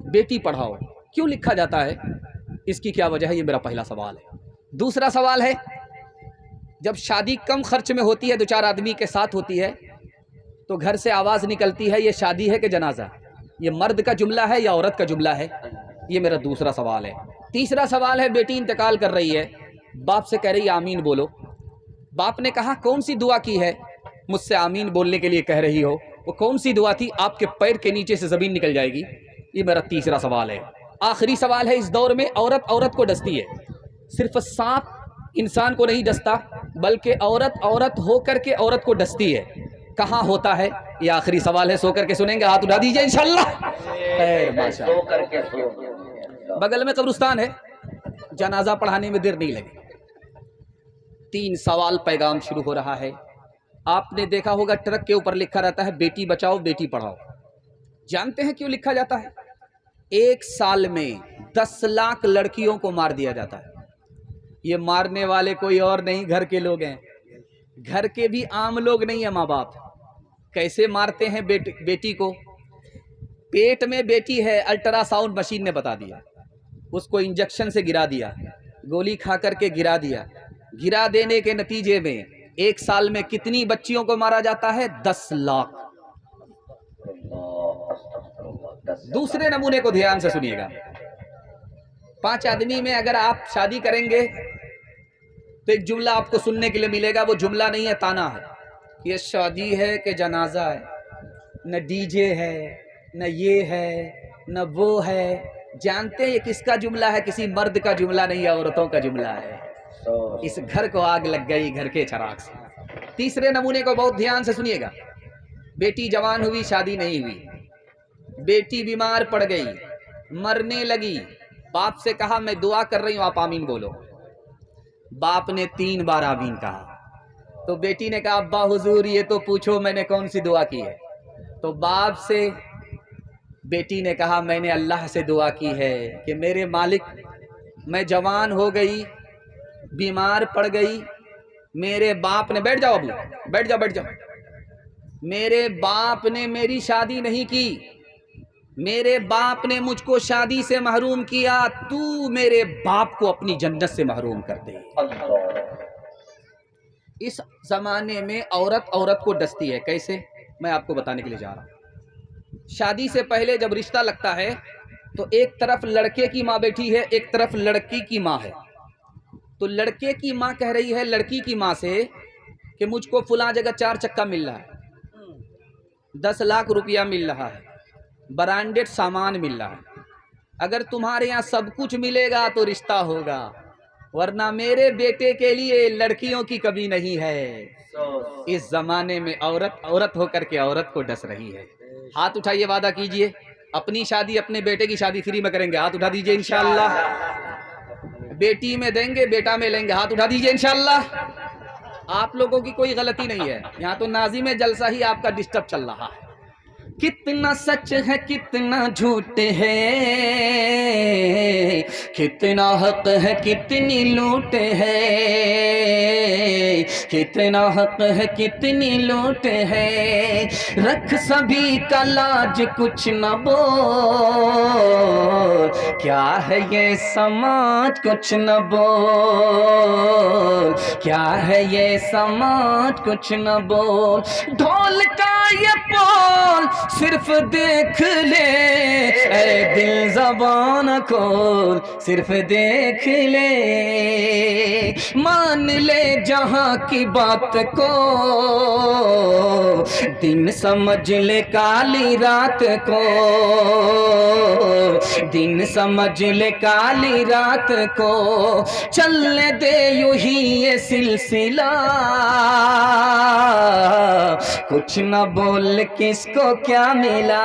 बेटी पढ़ाओ। क्यों लिखा जाता है, इसकी क्या वजह है, ये मेरा पहला सवाल है। दूसरा सवाल है, जब शादी कम खर्च में होती है, 2-4 आदमी के साथ होती है, तो घर से आवाज़ निकलती है, ये शादी है कि जनाजा? ये मर्द का जुमला है या औरत का जुमला है? ये मेरा दूसरा सवाल है। तीसरा सवाल है, बेटी इंतकाल कर रही है, बाप से कह रही है आमीन बोलो। बाप ने कहा कौन सी दुआ की है मुझसे आमीन बोलने के लिए कह रही हो? वो कौन सी दुआ थी? आपके पैर के नीचे से ज़मीन निकल जाएगी। ये मेरा तीसरा सवाल है। आखिरी सवाल है, इस दौर में औरत को डसती है। सिर्फ सांप इंसान को नहीं डसता, बल्कि औरत होकर के औरत को डसती है। कहाँ होता है? ये आखिरी सवाल है। सो करके सुनेंगे, हाथ उठा दीजिए इंशाल्लाह। खैर माशाअल्लाह। बगल में कब्रिस्तान है, जनाजा पढ़ाने में देर नहीं लगी। 3 सवाल पैगाम शुरू हो रहा है। आपने देखा होगा ट्रक के ऊपर लिखा रहता है बेटी बचाओ बेटी पढ़ाओ। जानते हैं क्यों लिखा जाता है? 1 साल में 10 लाख लड़कियों को मार दिया जाता है। ये मारने वाले कोई और नहीं, घर के लोग हैं। घर के भी आम लोग नहीं है, माँ बाप। कैसे मारते हैं बेटी को? पेट में बेटी है, अल्ट्रासाउंड मशीन ने बता दिया, उसको इंजेक्शन से गिरा दिया, गोली खा करके गिरा दिया। गिरा देने के नतीजे में 1 साल में कितनी बच्चियों को मारा जाता है? 10 लाख। दूसरे नमूने को ध्यान से सुनिएगा। 5 आदमी में अगर आप शादी करेंगे तो एक जुमला आपको सुनने के लिए मिलेगा। वो जुमला नहीं है, ताना है। ये शादी है कि जनाजा है, न डीजे है, न ये है, न वो है। जानते हैं ये किसका जुमला है? किसी मर्द का जुमला नहीं है, औरतों का जुमला है। इस घर को आग लग गई घर के चिराग से। तीसरे नमूने को बहुत ध्यान से सुनिएगा। बेटी जवान हुई, शादी नहीं हुई, बेटी बीमार पड़ गई, मरने लगी। बाप से कहा मैं दुआ कर रही हूं, आप आमीन बोलो। बाप ने 3 बार आमीन कहा। तो बेटी ने कहा अब्बा हुजूर ये तो पूछो मैंने कौन सी दुआ की है? तो बाप से बेटी ने कहा मैंने अल्लाह से दुआ की है कि मेरे मालिक, मैं जवान हो गई, बीमार पड़ गई, मेरे बाप ने, बैठ जाओ अबू, बैठ जाओ, मेरे बाप ने मेरी शादी नहीं की, मेरे बाप ने मुझको शादी से महरूम किया, तू मेरे बाप को अपनी जन्नत से महरूम कर दे। इस जमाने में औरत को डसती है। कैसे? मैं आपको बताने के लिए जा रहा हूं। शादी से पहले जब रिश्ता लगता है तो एक तरफ लड़के की माँ बैठी है, एक तरफ लड़की की माँ है। तो लड़के की माँ कह रही है लड़की की माँ से कि मुझको फुला जगह 4 चक्का मिल रहा है, 10 लाख रुपया मिल रहा है, ब्रांडेड सामान मिल रहा है, अगर तुम्हारे यहाँ सब कुछ मिलेगा तो रिश्ता होगा, वरना मेरे बेटे के लिए लड़कियों की कमी नहीं है। इस जमाने में औरत होकर के औरत को डस रही है। हाथ उठाइए, वादा कीजिए अपनी शादी अपने बेटे की शादी फ्री में करेंगे। हाथ उठा दीजिए इंशाअल्लाह। बेटी में देंगे, बेटा में लेंगे। हाथ उठा दीजिए इंशाअल्लाह। आप लोगों की कोई गलती नहीं है, यहाँ तो नाज़िम जलसा ही आपका डिस्टर्ब चल रहा है। कितना सच है कितना झूठ है, कितना हक है कितनी लूट है, कितना हक है कितनी लूट है, रख सभी का लाज कुछ न बोल, क्या है ये समाज कुछ न बोल, क्या है ये समाज कुछ न बोल, ढोल का ये बोल सिर्फ देख ले, ऐ दिल ज़बान खोल सिर्फ देख ले, मान ले जहाँ की बात को, दिन समझ ले काली रात को, दिन समझ ले काली रात को, चलने दे यूं ही ये सिलसिला। कुछ न बोल किसको क्या मिला,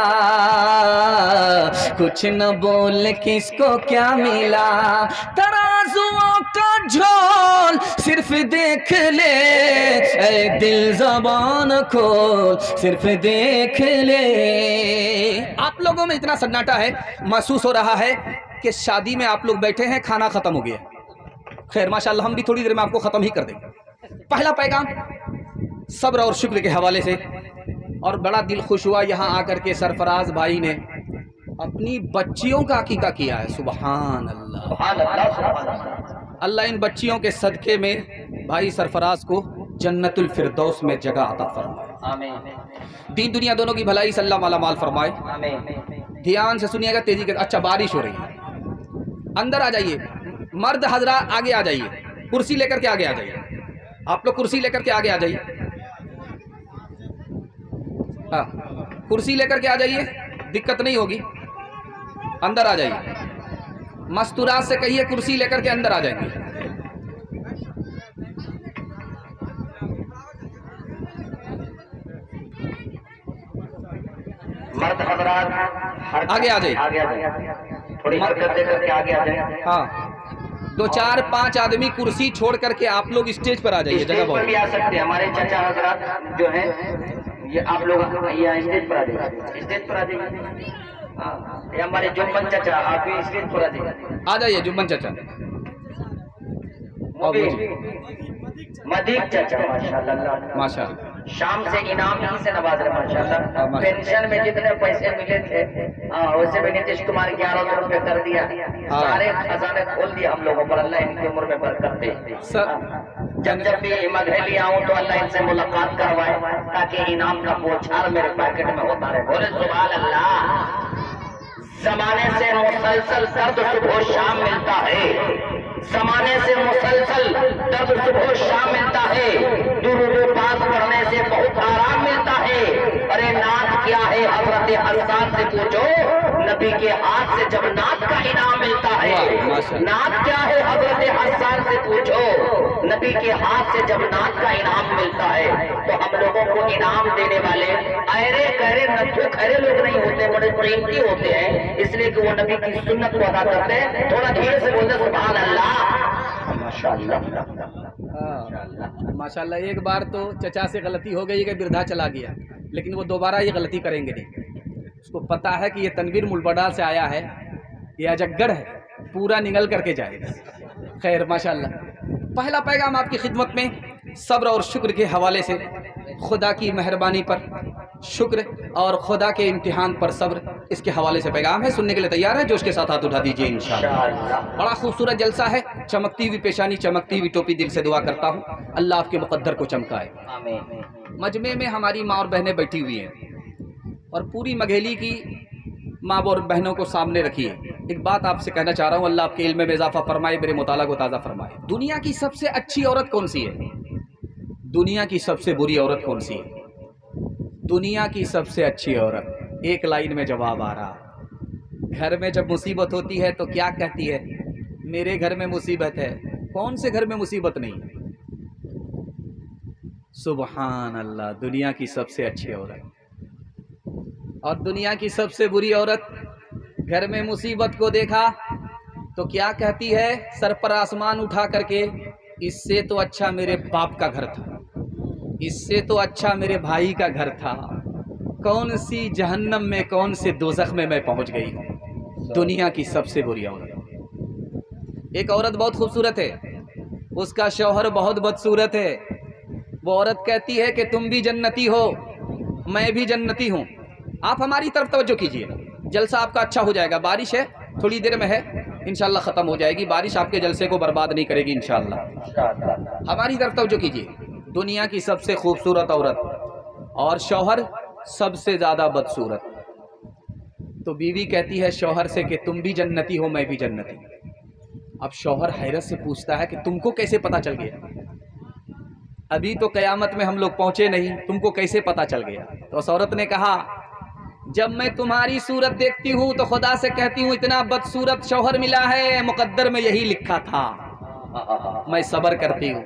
कुछ न बोल किसको क्या मिला। तराजुओं का झोल सिर्फ देख ले, ऐ दिल ज़बान खोल सिर्फ देख ले। आप लोगों में इतना सन्नाटा है, महसूस हो रहा है कि शादी में आप लोग बैठे हैं, खाना खत्म हो गया। खैर माशाल्लाह, हम भी थोड़ी देर में आपको ख़त्म ही कर देंगे। पहला पैगाम सब्र और शुक्र के हवाले से, और बड़ा दिल खुश हुआ यहाँ आकर के सरफराज भाई ने अपनी बच्चियों का अकीका किया है। सुबहान अल्लाह। अल्लाह इन बच्चियों के सदक़े में भाई सरफराज को जन्नतुल फिरदौस में जगह अता फरमाए। आमीन। दीन दुनिया दोनों की भलाई सल्ला माला माल फरमाए। आमीन। ध्यान से सुनिएगा, तेजी के। अच्छा, बारिश हो रही है, अंदर आ जाइए। मर्द हजरा आगे आ जाइए, कुर्सी लेकर के आगे आ जाइए। आप लोग कुर्सी लेकर के आगे आ जाइए। हाँ, कुर्सी लेकर के आ जाइए, दिक्कत नहीं होगी। अंदर आ जाइए। मस्तूरात से कहिए कुर्सी लेकर के अंदर आ जाएंगे। मर्द हजरात आगे आ जाइए। आगे आ जाइए, थोड़ी हरकत दे करके आगे आ जाए। हाँ, 2 4 5 आदमी कुर्सी छोड़ करके आप लोग स्टेज पर आ जाइए। जगह स्टेज पर बहुत भी आ सकते हैं। हमारे चाचा हजरात जो हैं, ये आप लोग यहाँ स्टेज पर आ जाइए, स्टेज पर आ जाइए। हाँ, ये हमारे जुम्मन चाचा, आप भी स्टेज पर आ जाइए। आ जाइए जुम्मन चाचा। मदीक चाचा माशाल्लाह, माशाल्लाह, शाम से इनाम ही से नवाज रहे माशाल्लाह। माशाल्लाह। पेंशन में जितने पैसे मिले थे, वैसे भी नीतीश कुमार 1100 रुपए कर दिया। सारे खजाने खोल दिया हम लोगों पर। अल्लाह इनकी उम्र में बरकत दे। जब जब भी मघेली आऊं तो अल्लाह इनसे मुलाकात करवाए, ताकि इनाम का बोछार मेरे पैकेट में होता रहे। बोले सुभान अल्लाह। जमाने से मुसलसल दर्द सुबह शाम मिलता है, जमाने से मुसलसल दर्द सुबह शाम मिलता है। दुरूद पाक पढ़ने से बहुत आराम मिलता है। अरे नात क्या है हजरत हसन से पूछो, नबी के हाथ से जब नात का इनाम मिलता है। नात क्या है हजरत हसन से पूछो, नबी के हाथ से जब नात का इनाम मिलता है। तो हम लोगों को इनाम देने वाले अरे गहरे नथु खरे लोग नहीं होते, बड़े प्रेमती होते हैं, इसलिए कि वो नबी की सुन्नत को अदा करते हैं। थोड़ा धीरे से बोलते सुभान अल्लाह। माशाल्लाह। एक बार तो चचा से गलती हो गई कि बिरधा चला गया, लेकिन वो दोबारा ये गलती करेंगे नहीं। उसको पता है कि ये तनवीर मुलबड़ा से आया है, ये अजगढ़ है, पूरा निगल करके जाएगा। खैर माशाल्लाह। पहला पैगाम आपकी खिदमत में सब्र और शुक्र के हवाले से, खुदा की मेहरबानी पर शुक्र और खुदा के इम्तिहान पर सब्र, इसके हवाले से पैगाम है। सुनने के लिए तैयार है? जोश के साथ हाथ उठा दीजिए इंशाअल्लाह। बड़ा खूबसूरत जलसा है, चमकती हुई पेशानी, चमकती हुई टोपी। दिल से दुआ करता हूँ अल्लाह आपके मुकद्दर को चमकाए। मजमे में हमारी माँ और बहनें बैठी हुई हैं और पूरी मघेली की माँ और बहनों को सामने रखिए। एक बात आपसे कहना चाह रहा हूँ, अल्लाह आपके इल्म में इजाफा फरमाए, मेरे मुताला को ताज़ा फरमाए। दुनिया की सबसे अच्छी औरत कौन सी है? दुनिया की सबसे बुरी औरत कौन सी है? दुनिया की सबसे अच्छी औरत। एक लाइन में जवाब आ रहा। घर में जब मुसीबत होती है तो क्या कहती है? मेरे घर में मुसीबत है। कौन से घर में मुसीबत नहीं? सुबहान अल्लाह। दुनिया की सबसे अच्छी औरत। और दुनिया की सबसे बुरी औरत, घर में मुसीबत को देखा तो क्या कहती है? सर पर आसमान उठा करके, इससे तो अच्छा मेरे बाप का घर था, इससे तो अच्छा मेरे भाई का घर था। कौन सी जहन्नम में, कौन से दोज़ख में मैं पहुंच गई हूँ। दुनिया की सबसे बुरी औरत। एक औरत बहुत खूबसूरत है, उसका शौहर बहुत बदसूरत है। वो औरत कहती है कि तुम भी जन्नती हो, मैं भी जन्नती हूँ। आप हमारी तरफ तवज्जो कीजिए, जलसा आपका अच्छा हो जाएगा। बारिश है, थोड़ी देर में है, इंशाल्लाह ख़त्म हो जाएगी। बारिश आपके जलसे को बर्बाद नहीं करेगी इंशाल्लाह। हमारी तरफ तवज्जो कीजिए। दुनिया की सबसे खूबसूरत औरत और शौहर सबसे ज़्यादा बदसूरत। तो बीवी कहती है शौहर से कि तुम भी जन्नती हो, मैं भी जन्नती हूँ। अब शौहर हैरत से पूछता है कि तुमको कैसे पता चल गया? अभी तो क़यामत में हम लोग पहुँचे नहीं, तुमको कैसे पता चल गया? तो उस औरत ने कहा, जब मैं तुम्हारी सूरत देखती हूँ तो खुदा से कहती हूँ इतना बदसूरत शौहर मिला है, मुकद्दर में यही लिखा था। मैं सब्र करती हूँ।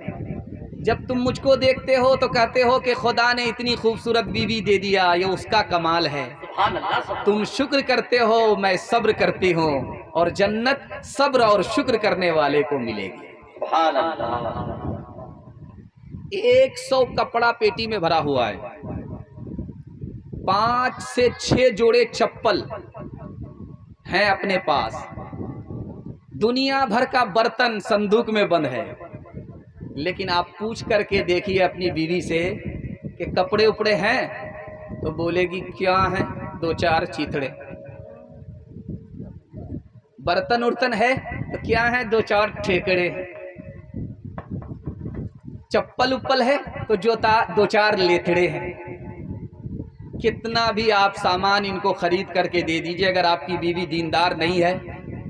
जब तुम मुझको देखते हो तो कहते हो कि खुदा ने इतनी खूबसूरत बीवी दे दिया, ये उसका कमाल है। तुम शुक्र करते हो, मैं सब्र करती हूँ, और जन्नत सब्र और शुक्र करने वाले को मिलेगी। 100 कपड़ा पेटी में भरा हुआ है, 5 से 6 जोड़े चप्पल हैं अपने पास, दुनिया भर का बर्तन संदूक में बंद है। लेकिन आप पूछ करके देखिए अपनी बीवी से कि कपड़े उपड़े हैं, तो बोलेगी क्या है, 2-4 चीथड़े। बर्तन उर्तन है तो क्या है, 2-4 ठेकड़े। चप्पल उप्पल है तो 2-4 लेथड़े हैं। कितना भी आप सामान इनको खरीद करके दे दीजिए, अगर आपकी बीवी दीनदार नहीं है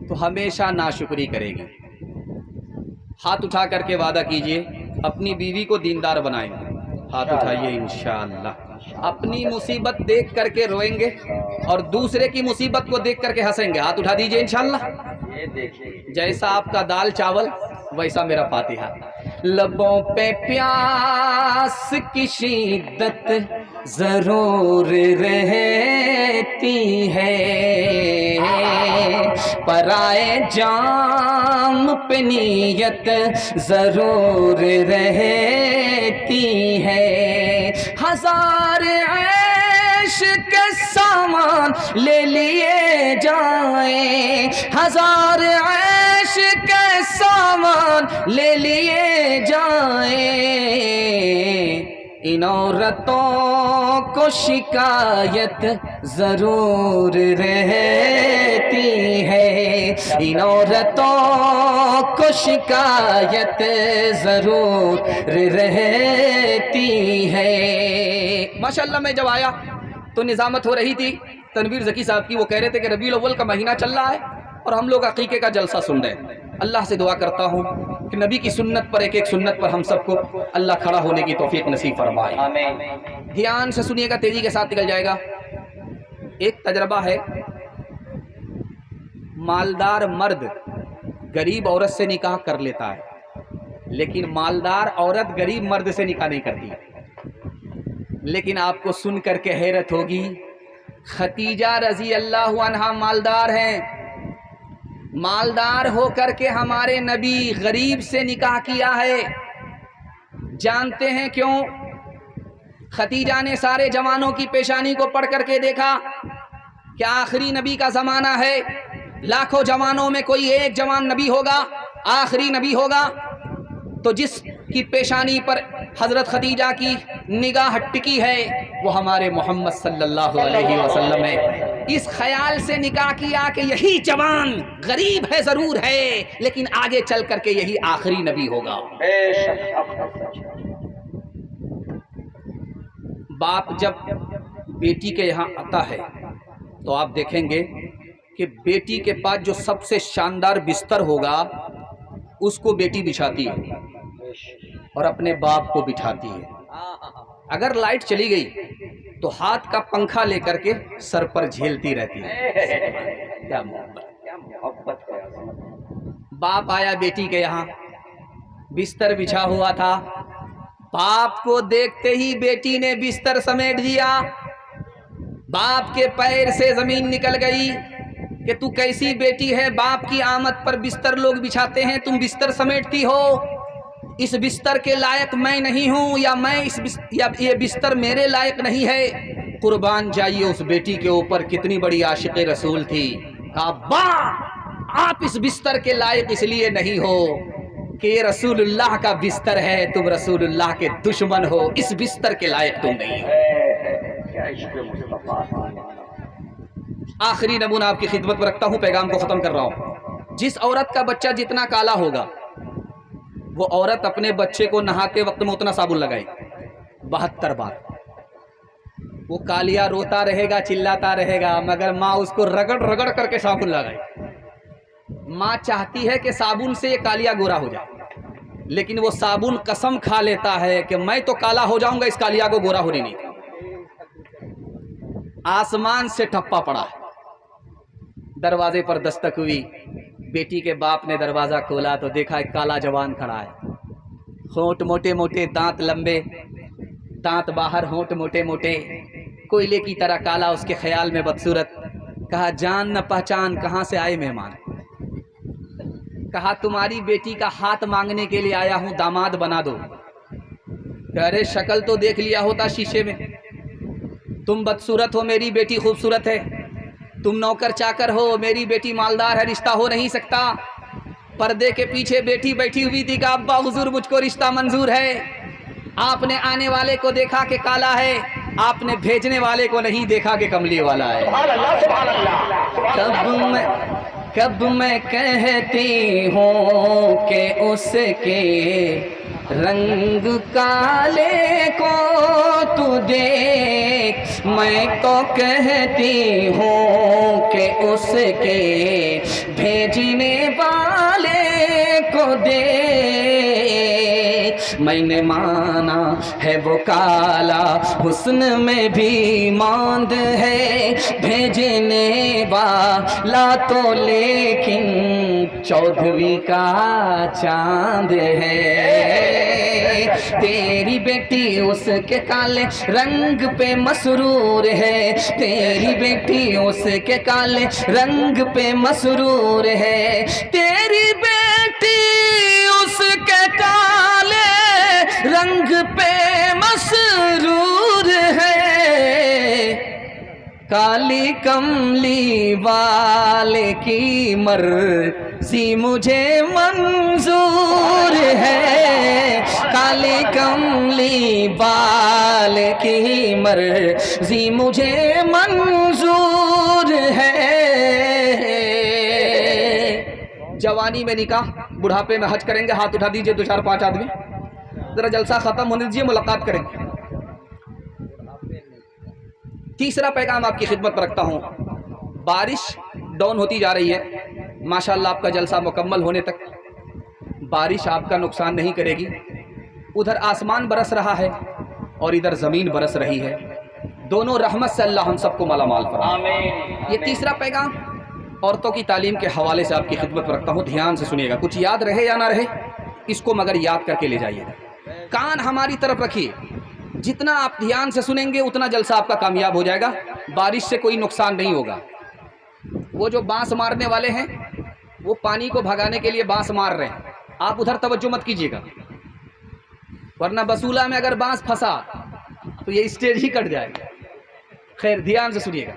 तो हमेशा नाशुक्री करेगी। हाथ उठा करके वादा कीजिए अपनी बीवी को दीनदार बनाएंगे। हाथ उठाइए, इंशाअल्लाह। अपनी मुसीबत देख करके रोएंगे और दूसरे की मुसीबत को देख करके हंसेंगे। हाथ उठा दीजिए इंशाअल्लाह। ये देखिए, जैसा आपका दाल चावल वैसा मेरा फातिहा। लबों पे प्यास की शिद्दत जरूर रहती है, पराए जाम पे नियत जरूर रहती है। 1000 ऐश के सामान ले लिए जाए, 1000 ऐश के सामान ले लिए जाए, इन औरतों को शिकायत जरूर रहती है, इन औरतों को शिकायत जरूर रहती है। माशाअल्लाह, मैं जब आया तो निज़ामत हो रही थी तनवीर ज़की साहब की। वो कह रहे थे कि रबीउल अव्वल का महीना चल रहा है और हम लोग अकीके का जलसा सुन रहे हैं। अल्लाह से दुआ करता हूँ कि नबी की सुन्नत पर, एक एक सुन्नत पर हम सबको अल्लाह खड़ा होने की तौफीक नसीब फरमाए। आमीन। ध्यान से सुनिएगा, तेजी के साथ निकल जाएगा। एक तजर्बा है, मालदार मर्द गरीब औरत से निकाह कर लेता है, लेकिन मालदार औरत गरीब मर्द से निकाह नहीं करती। लेकिन आपको सुन करके हैरत होगी, खतीजा रजी अल्लाह अन्हा मालदार हैं। मालदार होकर के हमारे नबी गरीब से निकाह किया है। जानते हैं क्यों? खतीजा ने सारे जवानों की पेशानी को पढ़ करके देखा कि आखिरी नबी का ज़माना है, लाखों जवानों में कोई एक जवान नबी होगा, आखिरी नबी होगा। तो जिसकी पेशानी पर हज़रत खतीजा की निगाह टिकी है वो हमारे मोहम्मद सल्लल्लाहु अलैहि वसल्लम है। इस ख्याल से निकाह किया कि यही जवान गरीब है ज़रूर है, लेकिन आगे चल करके यही आखिरी नबी होगा। बाप जब बेटी के यहाँ आता है तो आप देखेंगे कि बेटी के पास जो सबसे शानदार बिस्तर होगा उसको बेटी बिछाती है और अपने बाप को बिठाती है। अगर लाइट चली गई तो हाथ का पंखा लेकर के सर पर झेलती रहती है। क्या मोहब्बत। बाप आया बेटी के यहाँ, बिस्तर बिछा हुआ था। बाप को देखते ही बेटी ने बिस्तर समेट दिया। बाप के पैर से जमीन निकल गई कि तू कैसी बेटी है, बाप की आमद पर बिस्तर लोग बिछाते हैं, तुम बिस्तर समेटती हो। इस बिस्तर के लायक मैं नहीं हूँ, या ये बिस्तर मेरे लायक नहीं है। कुर्बान जाइए उस बेटी के ऊपर, कितनी बड़ी आशिक़े रसूल थी। अब्बा, आप इस बिस्तर के लायक इसलिए नहीं हो कि ये रसूलुल्लाह का बिस्तर है, तुम रसूलुल्लाह के दुश्मन हो, इस बिस्तर के लायक तुम नहीं हो। आखिरी नमूना आपकी खिदमत में रखता हूँ, पैगाम को ख़त्म कर रहा हूँ। जिस औरत का बच्चा जितना काला होगा वो औरत अपने बच्चे को नहाते वक्त में उतना साबुन लगाए 72 बार। वो कालिया रोता रहेगा, चिल्लाता रहेगा, मगर माँ उसको रगड़ रगड़ करके साबुन लगाए। माँ चाहती है कि साबुन से ये कालिया गोरा हो जाए, लेकिन वो साबुन कसम खा लेता है कि मैं तो काला हो जाऊंगा, इस कालिया को गोरा होने नहीं। आसमान से ठप्पा पड़ा। दरवाजे पर दस्तक हुई। बेटी के बाप ने दरवाज़ा खोला तो देखा एक काला जवान खड़ा है। होंठ मोटे मोटे, दांत लंबे, दांत बाहर, होंठ मोटे मोटे, कोयले की तरह काला, उसके ख्याल में बदसूरत। कहा जान न पहचान, कहाँ से आए मेहमान? कहा तुम्हारी बेटी का हाथ मांगने के लिए आया हूँ, दामाद बना दो। अरे शक्ल तो देख लिया होता शीशे में, तुम बदसूरत हो, मेरी बेटी खूबसूरत है। तुम नौकर चाकर हो, मेरी बेटी मालदार है, रिश्ता हो नहीं सकता। पर्दे के पीछे बेटी बैठी हुई थी कि अब्बा हुजूर मुझको रिश्ता मंजूर है। आपने आने वाले को देखा कि काला है, आपने भेजने वाले को नहीं देखा कि कमली वाला है। कब मैं कहती हूँ कि उसके रंग काले को तू देख, मैं तो कहती हूँ कि उसके भेजने वाले को देख। मैंने माना है वो काला, हुस्न में भी मांद है, भेजने वाला तो लेकिन चौधरी का चांद है। तेरी बेटी उसके काले रंग पे मसरूर है, तेरी बेटी उसके काले रंग पे मसरूर है, तेरी बेटी उसके काले रंग पे मसरूर है। काली कमली वाले की मर्जी मुझे मंजूर है, काली कमली वाले की मर्जी मुझे मंजूर है। जवानी में निकाह, बुढ़ापे में हज करेंगे। हाथ उठा दीजिए 2 4 5 आदमी, जरा जलसा खत्म होने दीजिए, मुलाकात करेंगे। तीसरा पैगाम आपकी खिदमत पर रखता हूँ। बारिश डाउन होती जा रही है, माशाल्लाह आपका जलसा मुकम्मल होने तक बारिश आपका नुकसान नहीं करेगी। उधर आसमान बरस रहा है और इधर ज़मीन बरस रही है, दोनों रहमत से अल्लाह हम सबको मालामाल फरमाए। ये तीसरा पैगाम औरतों की तालीम के हवाले से आपकी खिदमत पर रखता हूँ। ध्यान से सुनिएगा, कुछ याद रहे या ना रहे, इसको मगर याद करके ले जाइएगा। कान हमारी तरफ रखिए, जितना आप ध्यान से सुनेंगे उतना जलसा आपका कामयाब हो जाएगा। बारिश से कोई नुकसान नहीं होगा। वो जो बांस मारने वाले हैं वो पानी को भगाने के लिए बांस मार रहे हैं, आप उधर तवज्जो मत कीजिएगा, वरना बसूला में अगर बांस फंसा तो ये स्टेज ही कट जाएगा। खैर ध्यान से सुनिएगा।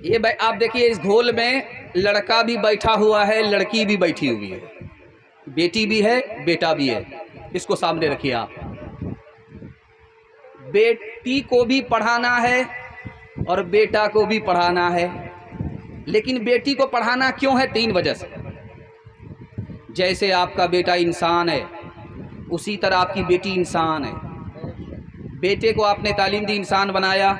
ये आप देखिए, इस घोल में लड़का भी बैठा हुआ है, लड़की भी बैठी हुई है, बेटी भी है, बेटा भी है। इसको सामने रखिए आप। बेटी को भी पढ़ाना है और बेटा को भी पढ़ाना है, लेकिन बेटी को पढ़ाना क्यों है? 3 वजह से। जैसे आपका बेटा इंसान है उसी तरह आपकी बेटी इंसान है। बेटे को आपने तालीम दी, इंसान बनाया।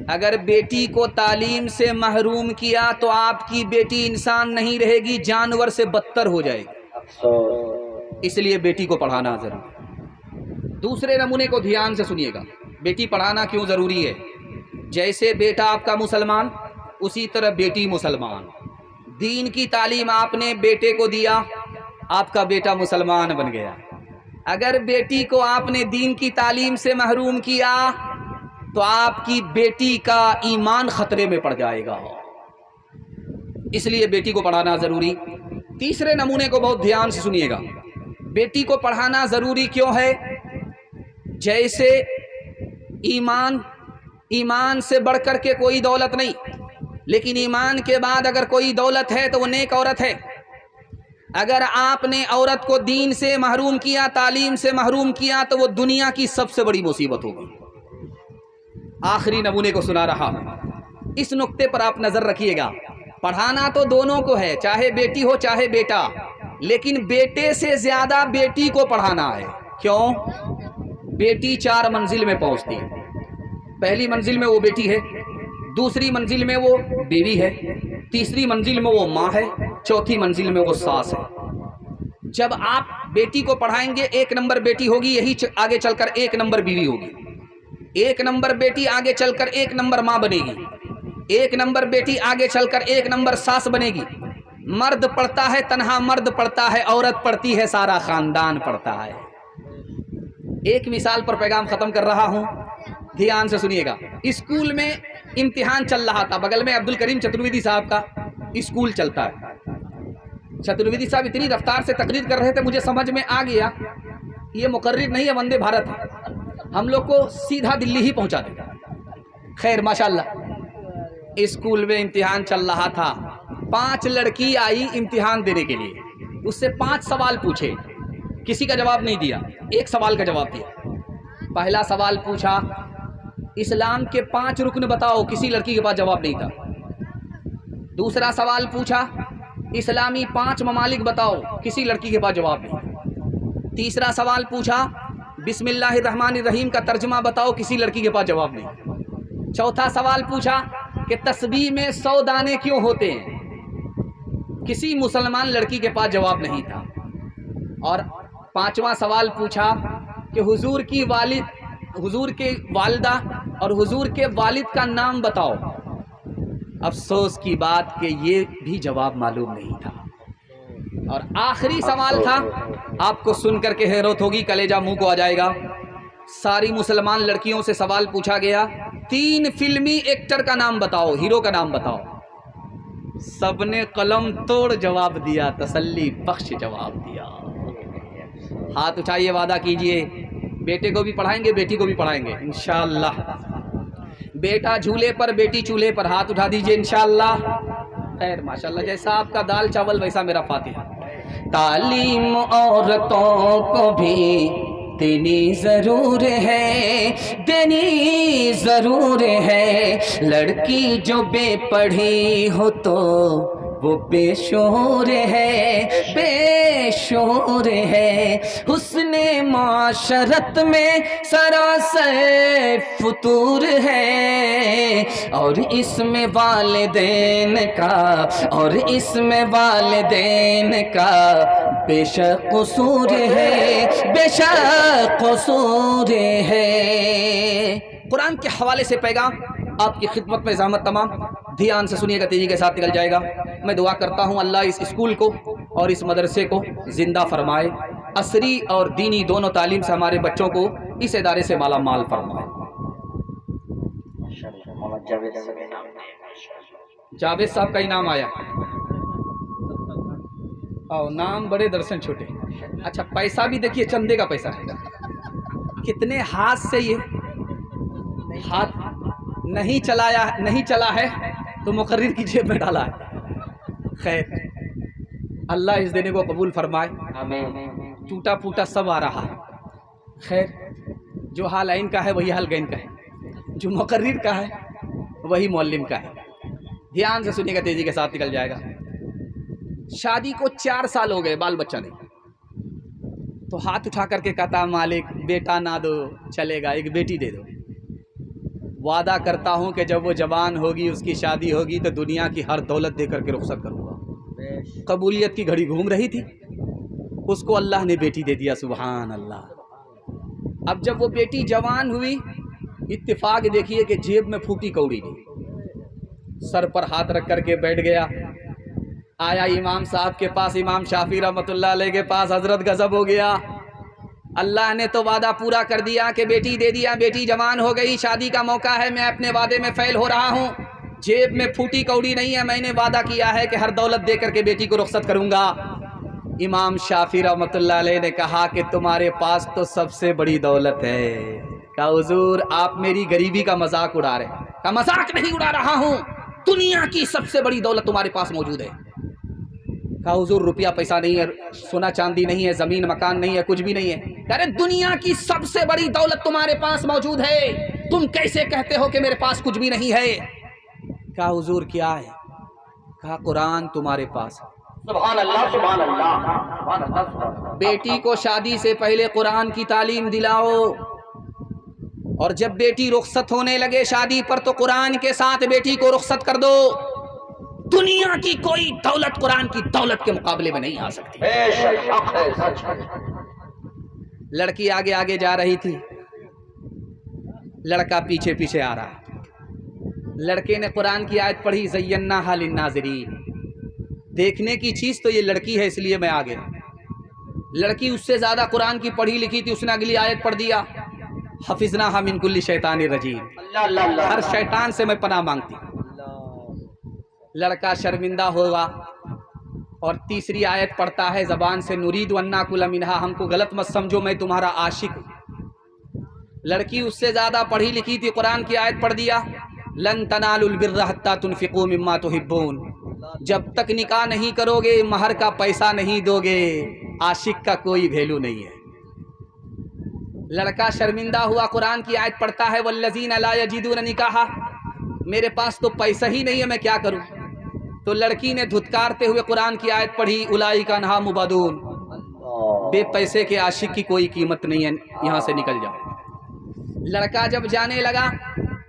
अगर बेटी को तालीम से महरूम किया तो आपकी बेटी इंसान नहीं रहेगी, जानवर से बदतर हो जाएगी। इसलिए बेटी को पढ़ाना जरूरी। दूसरे नमूने को ध्यान से सुनिएगा, बेटी पढ़ाना क्यों ज़रूरी है। जैसे बेटा आपका मुसलमान उसी तरह बेटी मुसलमान। दीन की तालीम आपने बेटे को दिया, आपका बेटा मुसलमान बन गया। अगर बेटी को आपने दीन की तालीम से महरूम किया तो आपकी बेटी का ईमान खतरे में पड़ जाएगा। इसलिए बेटी को पढ़ाना ज़रूरी। तीसरे नमूने को बहुत ध्यान से सुनिएगा, बेटी को पढ़ाना ज़रूरी क्यों है। जैसे ईमान से बढ़कर के कोई दौलत नहीं, लेकिन ईमान के बाद अगर कोई दौलत है तो वो नेक औरत है। अगर आपने औरत को दीन से महरूम किया, तालीम से महरूम किया, तो वो दुनिया की सबसे बड़ी मुसीबत होगी। आखिरी नमूने को सुना रहा हूँ, इस नुक्ते पर आप नज़र रखिएगा। पढ़ाना तो दोनों को है, चाहे बेटी हो चाहे बेटा, लेकिन बेटे से ज़्यादा बेटी को पढ़ाना है। क्यों? बेटी 4 मंजिल में पहुँचती है। पहली मंजिल में वो बेटी है, दूसरी मंजिल में वो बीवी है, तीसरी मंजिल में वो माँ है, चौथी मंजिल में वो सास है। जब आप बेटी को पढ़ाएंगे 1 नंबर बेटी होगी, यही आगे चलकर 1 नंबर बीवी होगी। एक नंबर बेटी आगे चलकर एक नंबर माँ बनेगी, एक नंबर बेटी आगे चलकर एक नंबर सास बनेगी। मर्द पढ़ता है तन्हा मर्द पढ़ता है, औरत पढ़ती है सारा खानदान पढ़ता है। एक मिसाल पर पैगाम ख़त्म कर रहा हूँ, ध्यान से सुनिएगा। स्कूल में इम्तिहान चल रहा था, बगल में अब्दुल करीम चतुर्वेदी साहब का स्कूल चलता है। चतुर्वेदी साहब इतनी रफ्तार से तकरीर कर रहे थे, मुझे समझ में आ गया ये मुकर्रिर नहीं है, वंदे भारत है, हम लोग को सीधा दिल्ली ही पहुंचा देगा। खैर माशाल्लाह स्कूल में इम्तिहान चल रहा था। 5 लड़की आई इम्तिहान देने के लिए, उससे 5 सवाल पूछे, किसी का जवाब नहीं दिया, एक सवाल का जवाब दिया। पहला सवाल पूछा इस्लाम के 5 रुकन बताओ, किसी लड़की के पास जवाब नहीं था। दूसरा सवाल पूछा इस्लामी 5 ममालिक बताओ, किसी लड़की के पास जवाब नहीं। तीसरा सवाल पूछा बिस्मिल्लाहिर्रहमानिर्रहीम का तर्जुमा बताओ, किसी लड़की के पास जवाब नहीं। चौथा सवाल पूछा कि तस्बीह में 100 दाने क्यों होते हैं, किसी मुसलमान लड़की के पास जवाब नहीं था। और 5वां सवाल पूछा कि हुजूर के वालिदा और हुजूर के वालिद का नाम बताओ। अफसोस की बात कि ये भी जवाब मालूम नहीं था। और आखिरी सवाल था, आपको सुनकर के हैरत होगी, कलेजा मुंह को आ जाएगा। सारी मुसलमान लड़कियों से सवाल पूछा गया 3 फिल्मी एक्टर का नाम बताओ, हीरो का नाम बताओ। सबने कलम तोड़ जवाब दिया, तसल्ली बख्श जवाब दिया। हाथ उठाइए, वादा कीजिए, बेटे को भी पढ़ाएंगे, बेटी को भी पढ़ाएंगे इंशाअल्लाह। बेटा झूले पर, बेटी चूल्हे पर, हाथ उठा दीजिए इंशाअल्लाह। खैर माशाअल्लाह, जैसा आपका दाल चावल वैसा मेरा फातिहा। तालीम औरतों को भी देनी ज़रूर है, देनी ज़रूर है। लड़की जो बेपढ़ी हो तो वो बेशूर है, बेशूर है। हुस्ने माशरत में सरासर फतूर है। और इसमें वालिदैन का, और इसमें वालिदैन का बेशक कसूर है, बेशक कसूर है। कुरान के हवाले से पैगाम आपकी खिदमत में ज़हमत तमाम, ध्यान से सुनिएगा, तेजी के साथ निकल जाएगा। मैं दुआ करता हूँ अल्लाह इस स्कूल को और इस मदरसे को ज़िंदा फरमाए, असरी और दीनी दोनों तालीम से हमारे बच्चों को इस इदारे से माला माल फरमाए। जावेद साहब का ही नाम आया, और नाम बड़े दर्शन छोटे। अच्छा, पैसा भी देखिए, चंदे का पैसा है। कितने हाथ से ये हाथ नहीं चला है तो मुकर्रिर की जेब में डाला है। खैर अल्लाह इस देने को कबूल फरमाए। टूटा फूटा सब आ रहा है। खैर जो हाल आइन का है वही हाल गैन का है, जो मुकर्रिर का है वही मौल्लिम का है। ध्यान से सुनिएगा, तेजी के साथ निकल जाएगा। शादी को 4 साल हो गए, बाल बच्चा नहीं, तो हाथ उठा करके कहता मालिक बेटा ना दो चलेगा, एक बेटी दे दो। वादा करता हूँ कि जब वो जवान होगी, उसकी शादी होगी, तो दुनिया की हर दौलत दे करके रुखसत करूँगा। कबूलियत की घड़ी घूम रही थी, उसको अल्लाह ने बेटी दे दिया, सुभान अल्लाह। अब जब वो बेटी जवान हुई, इत्तेफाक देखिए कि जेब में फूटी कौड़ी नहीं, सर पर हाथ रख करके बैठ गया। आया इमाम साहब के पास, इमाम शाफी रहमतुल्लाह अलैह के पास, हजरत गजब हो गया। अल्लाह ने तो वादा पूरा कर दिया कि बेटी दे दिया, बेटी जवान हो गई, शादी का मौका है, मैं अपने वादे में फेल हो रहा हूँ। जेब में फूटी कौड़ी नहीं है, मैंने वादा किया है कि हर दौलत दे करके बेटी को रुखसत करूँगा। इमाम शाफी रहमतुल्लाह अलैह ने कहा कि तुम्हारे पास तो सबसे बड़ी दौलत है। कहा हुजूर आप मेरी गरीबी का मजाक उड़ा रहे हैं। कहा मजाक नहीं उड़ा रहा हूँ, दुनिया की सबसे बड़ी दौलत तुम्हारे पास मौजूद है। कहा हुजूर रुपया पैसा नहीं है, सोना चांदी नहीं है, ज़मीन मकान नहीं है, कुछ भी नहीं है। अरे दुनिया की सबसे बड़ी दौलत तुम्हारे पास मौजूद है, तुम कैसे कहते हो कि मेरे पास कुछ भी नहीं है। कहा हुजूर क्या है? कहा कुरान तुम्हारे पास। सुभान अल्लाह, सुभान अल्लाह, सुभान अल्लाह। बेटी को शादी से पहले कुरान की तालीम दिलाओ, और जब बेटी रुखसत होने लगे शादी पर, तो कुरान के साथ बेटी को रुखसत कर दो। दुनिया की कोई दौलत कुरान की दौलत के मुकाबले में नहीं आ सकती। लड़की आगे आगे जा रही थी, लड़का पीछे पीछे आ रहा है। लड़के ने कुरान की आयत पढ़ी, ज़य्यन्नाहा लिन्नाज़िरीन, देखने की चीज़ तो ये लड़की है इसलिए मैं आ गया। लड़की उससे ज़्यादा कुरान की पढ़ी लिखी थी, उसने अगली आयत पढ़ दिया, हफिज़नाहा मिन कुल्ली शैतानिर रजीम, हर शैतान से मैं पनाह मांगती। लड़का शर्मिंदा होगा और तीसरी आयत पढ़ता है ज़बान से, नुरीदु अन नाकुला मिनहा, हमको गलत मत समझो मैं तुम्हारा आशिक हूँ। लड़की उससे ज़्यादा पढ़ी लिखी थी, कुरान की आयत पढ़ दिया, लन तनालुल बिर्रा हत्ता तुनफिकू मिम्मा तुहिब्बून, जब तक निकाह नहीं करोगे, महर का पैसा नहीं दोगे, आशिक का कोई वैल्यू नहीं है। लड़का शर्मिंदा हुआ, कुरान की आयत पढ़ता है, वल्लज़ीना ला यजिदून निकाहा, मेरे पास तो पैसा ही नहीं है, मैं क्या करूं। तो लड़की ने धुतकारते हुए कुरान की आयत पढ़ी, उलाइका अन्हा मुबादून, बेपैसे के आशिक की कोई कीमत नहीं है, यहाँ से निकल जाओ। लड़का जब जाने लगा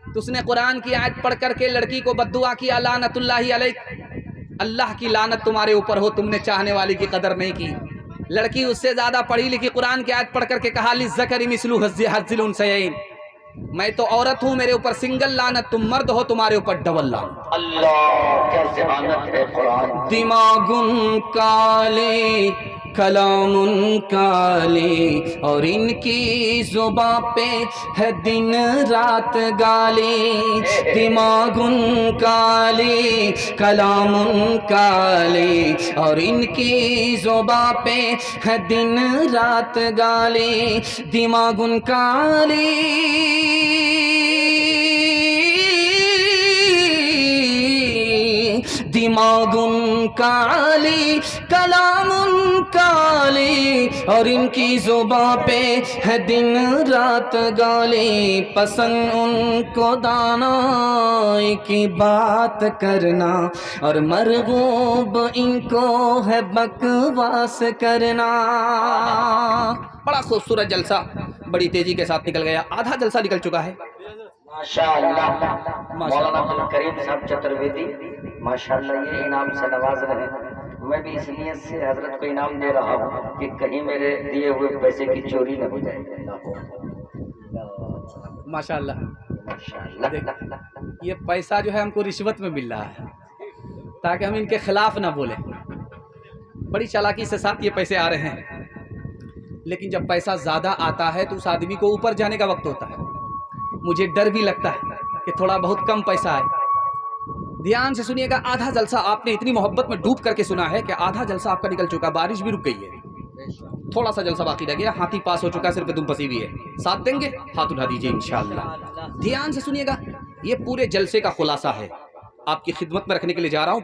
तो उसने कुरान की आयत पढ़ करके लड़की को बद्दुआ किया, लानतुल्लाहि अलैक, अल्लाह की लानत तुम्हारे ऊपर हो, तुमने चाहने वाली की कदर नहीं की। लड़की उससे ज़्यादा पढ़ी लिखी, कुरान की आयत पढ़ करके कहा, लिज़्ज़करि मिस्लु हज़्ज़िल उन्सयैन, मैं तो औरत हूँ, मेरे ऊपर सिंगल लानत, तुम मर्द हो, तुम्हारे ऊपर डबल लानत। अल्लाह क्या ज़मानत है कुरान। दिमागुन काले कलामुन काले, और इनकी जुबां पे है दिन रात गाले। दिमागुन काले कलामुन काले, और इनकी जुबां पे है दिन रात गाले। दिमागुन काले दिमागुन काली कलामुन काली, और इनकी जुबां पे है दिन रात गाली। पसंद उनको दानाई की बात करना, और मरगूब इनको है बकवास करना। बड़ा खूबसूरत जलसा बड़ी तेजी के साथ निकल गया, आधा जलसा निकल चुका है। माशाअल्लाह। मौलाना अब्दुल करीम साहब चतुर्वेदी माशाअल्लाह ये इनाम से नवाज रहे। मैं भी इसलिए से हजरत को इनाम दे रहा हूँ कि कहीं मेरे दिए हुए पैसे की चोरी न हो जाए। माशाअल्लाह। माशाअल्लाह। ये पैसा जो है हमको रिश्वत में मिल रहा है ताकि हम इनके खिलाफ ना बोले। बड़ी चालाकी से साथ ये पैसे आ रहे हैं, लेकिन जब पैसा ज़्यादा आता है तो उस आदमी को ऊपर जाने का वक्त होता है। मुझे डर भी लगता है कि थोड़ा बहुत कम पैसा आए। ध्यान से सुनिएगा, आधा जलसा आपने इतनी मोहब्बत में डूब करके सुना है कि आधा जलसा आपका निकल चुका, बारिश भी रुक गई है, थोड़ा सा जलसा बाकी रह गया, हाथी पास हो चुका है, सिर्फ तुम फंसी हुई है। साथ देंगे, हाथ उठा दीजिए इंशाअल्लाह। ध्यान से सुनिएगा, ये पूरे जलसे का खुलासा है, आपकी खिदमत में रखने के लिए जा रहा हूँ।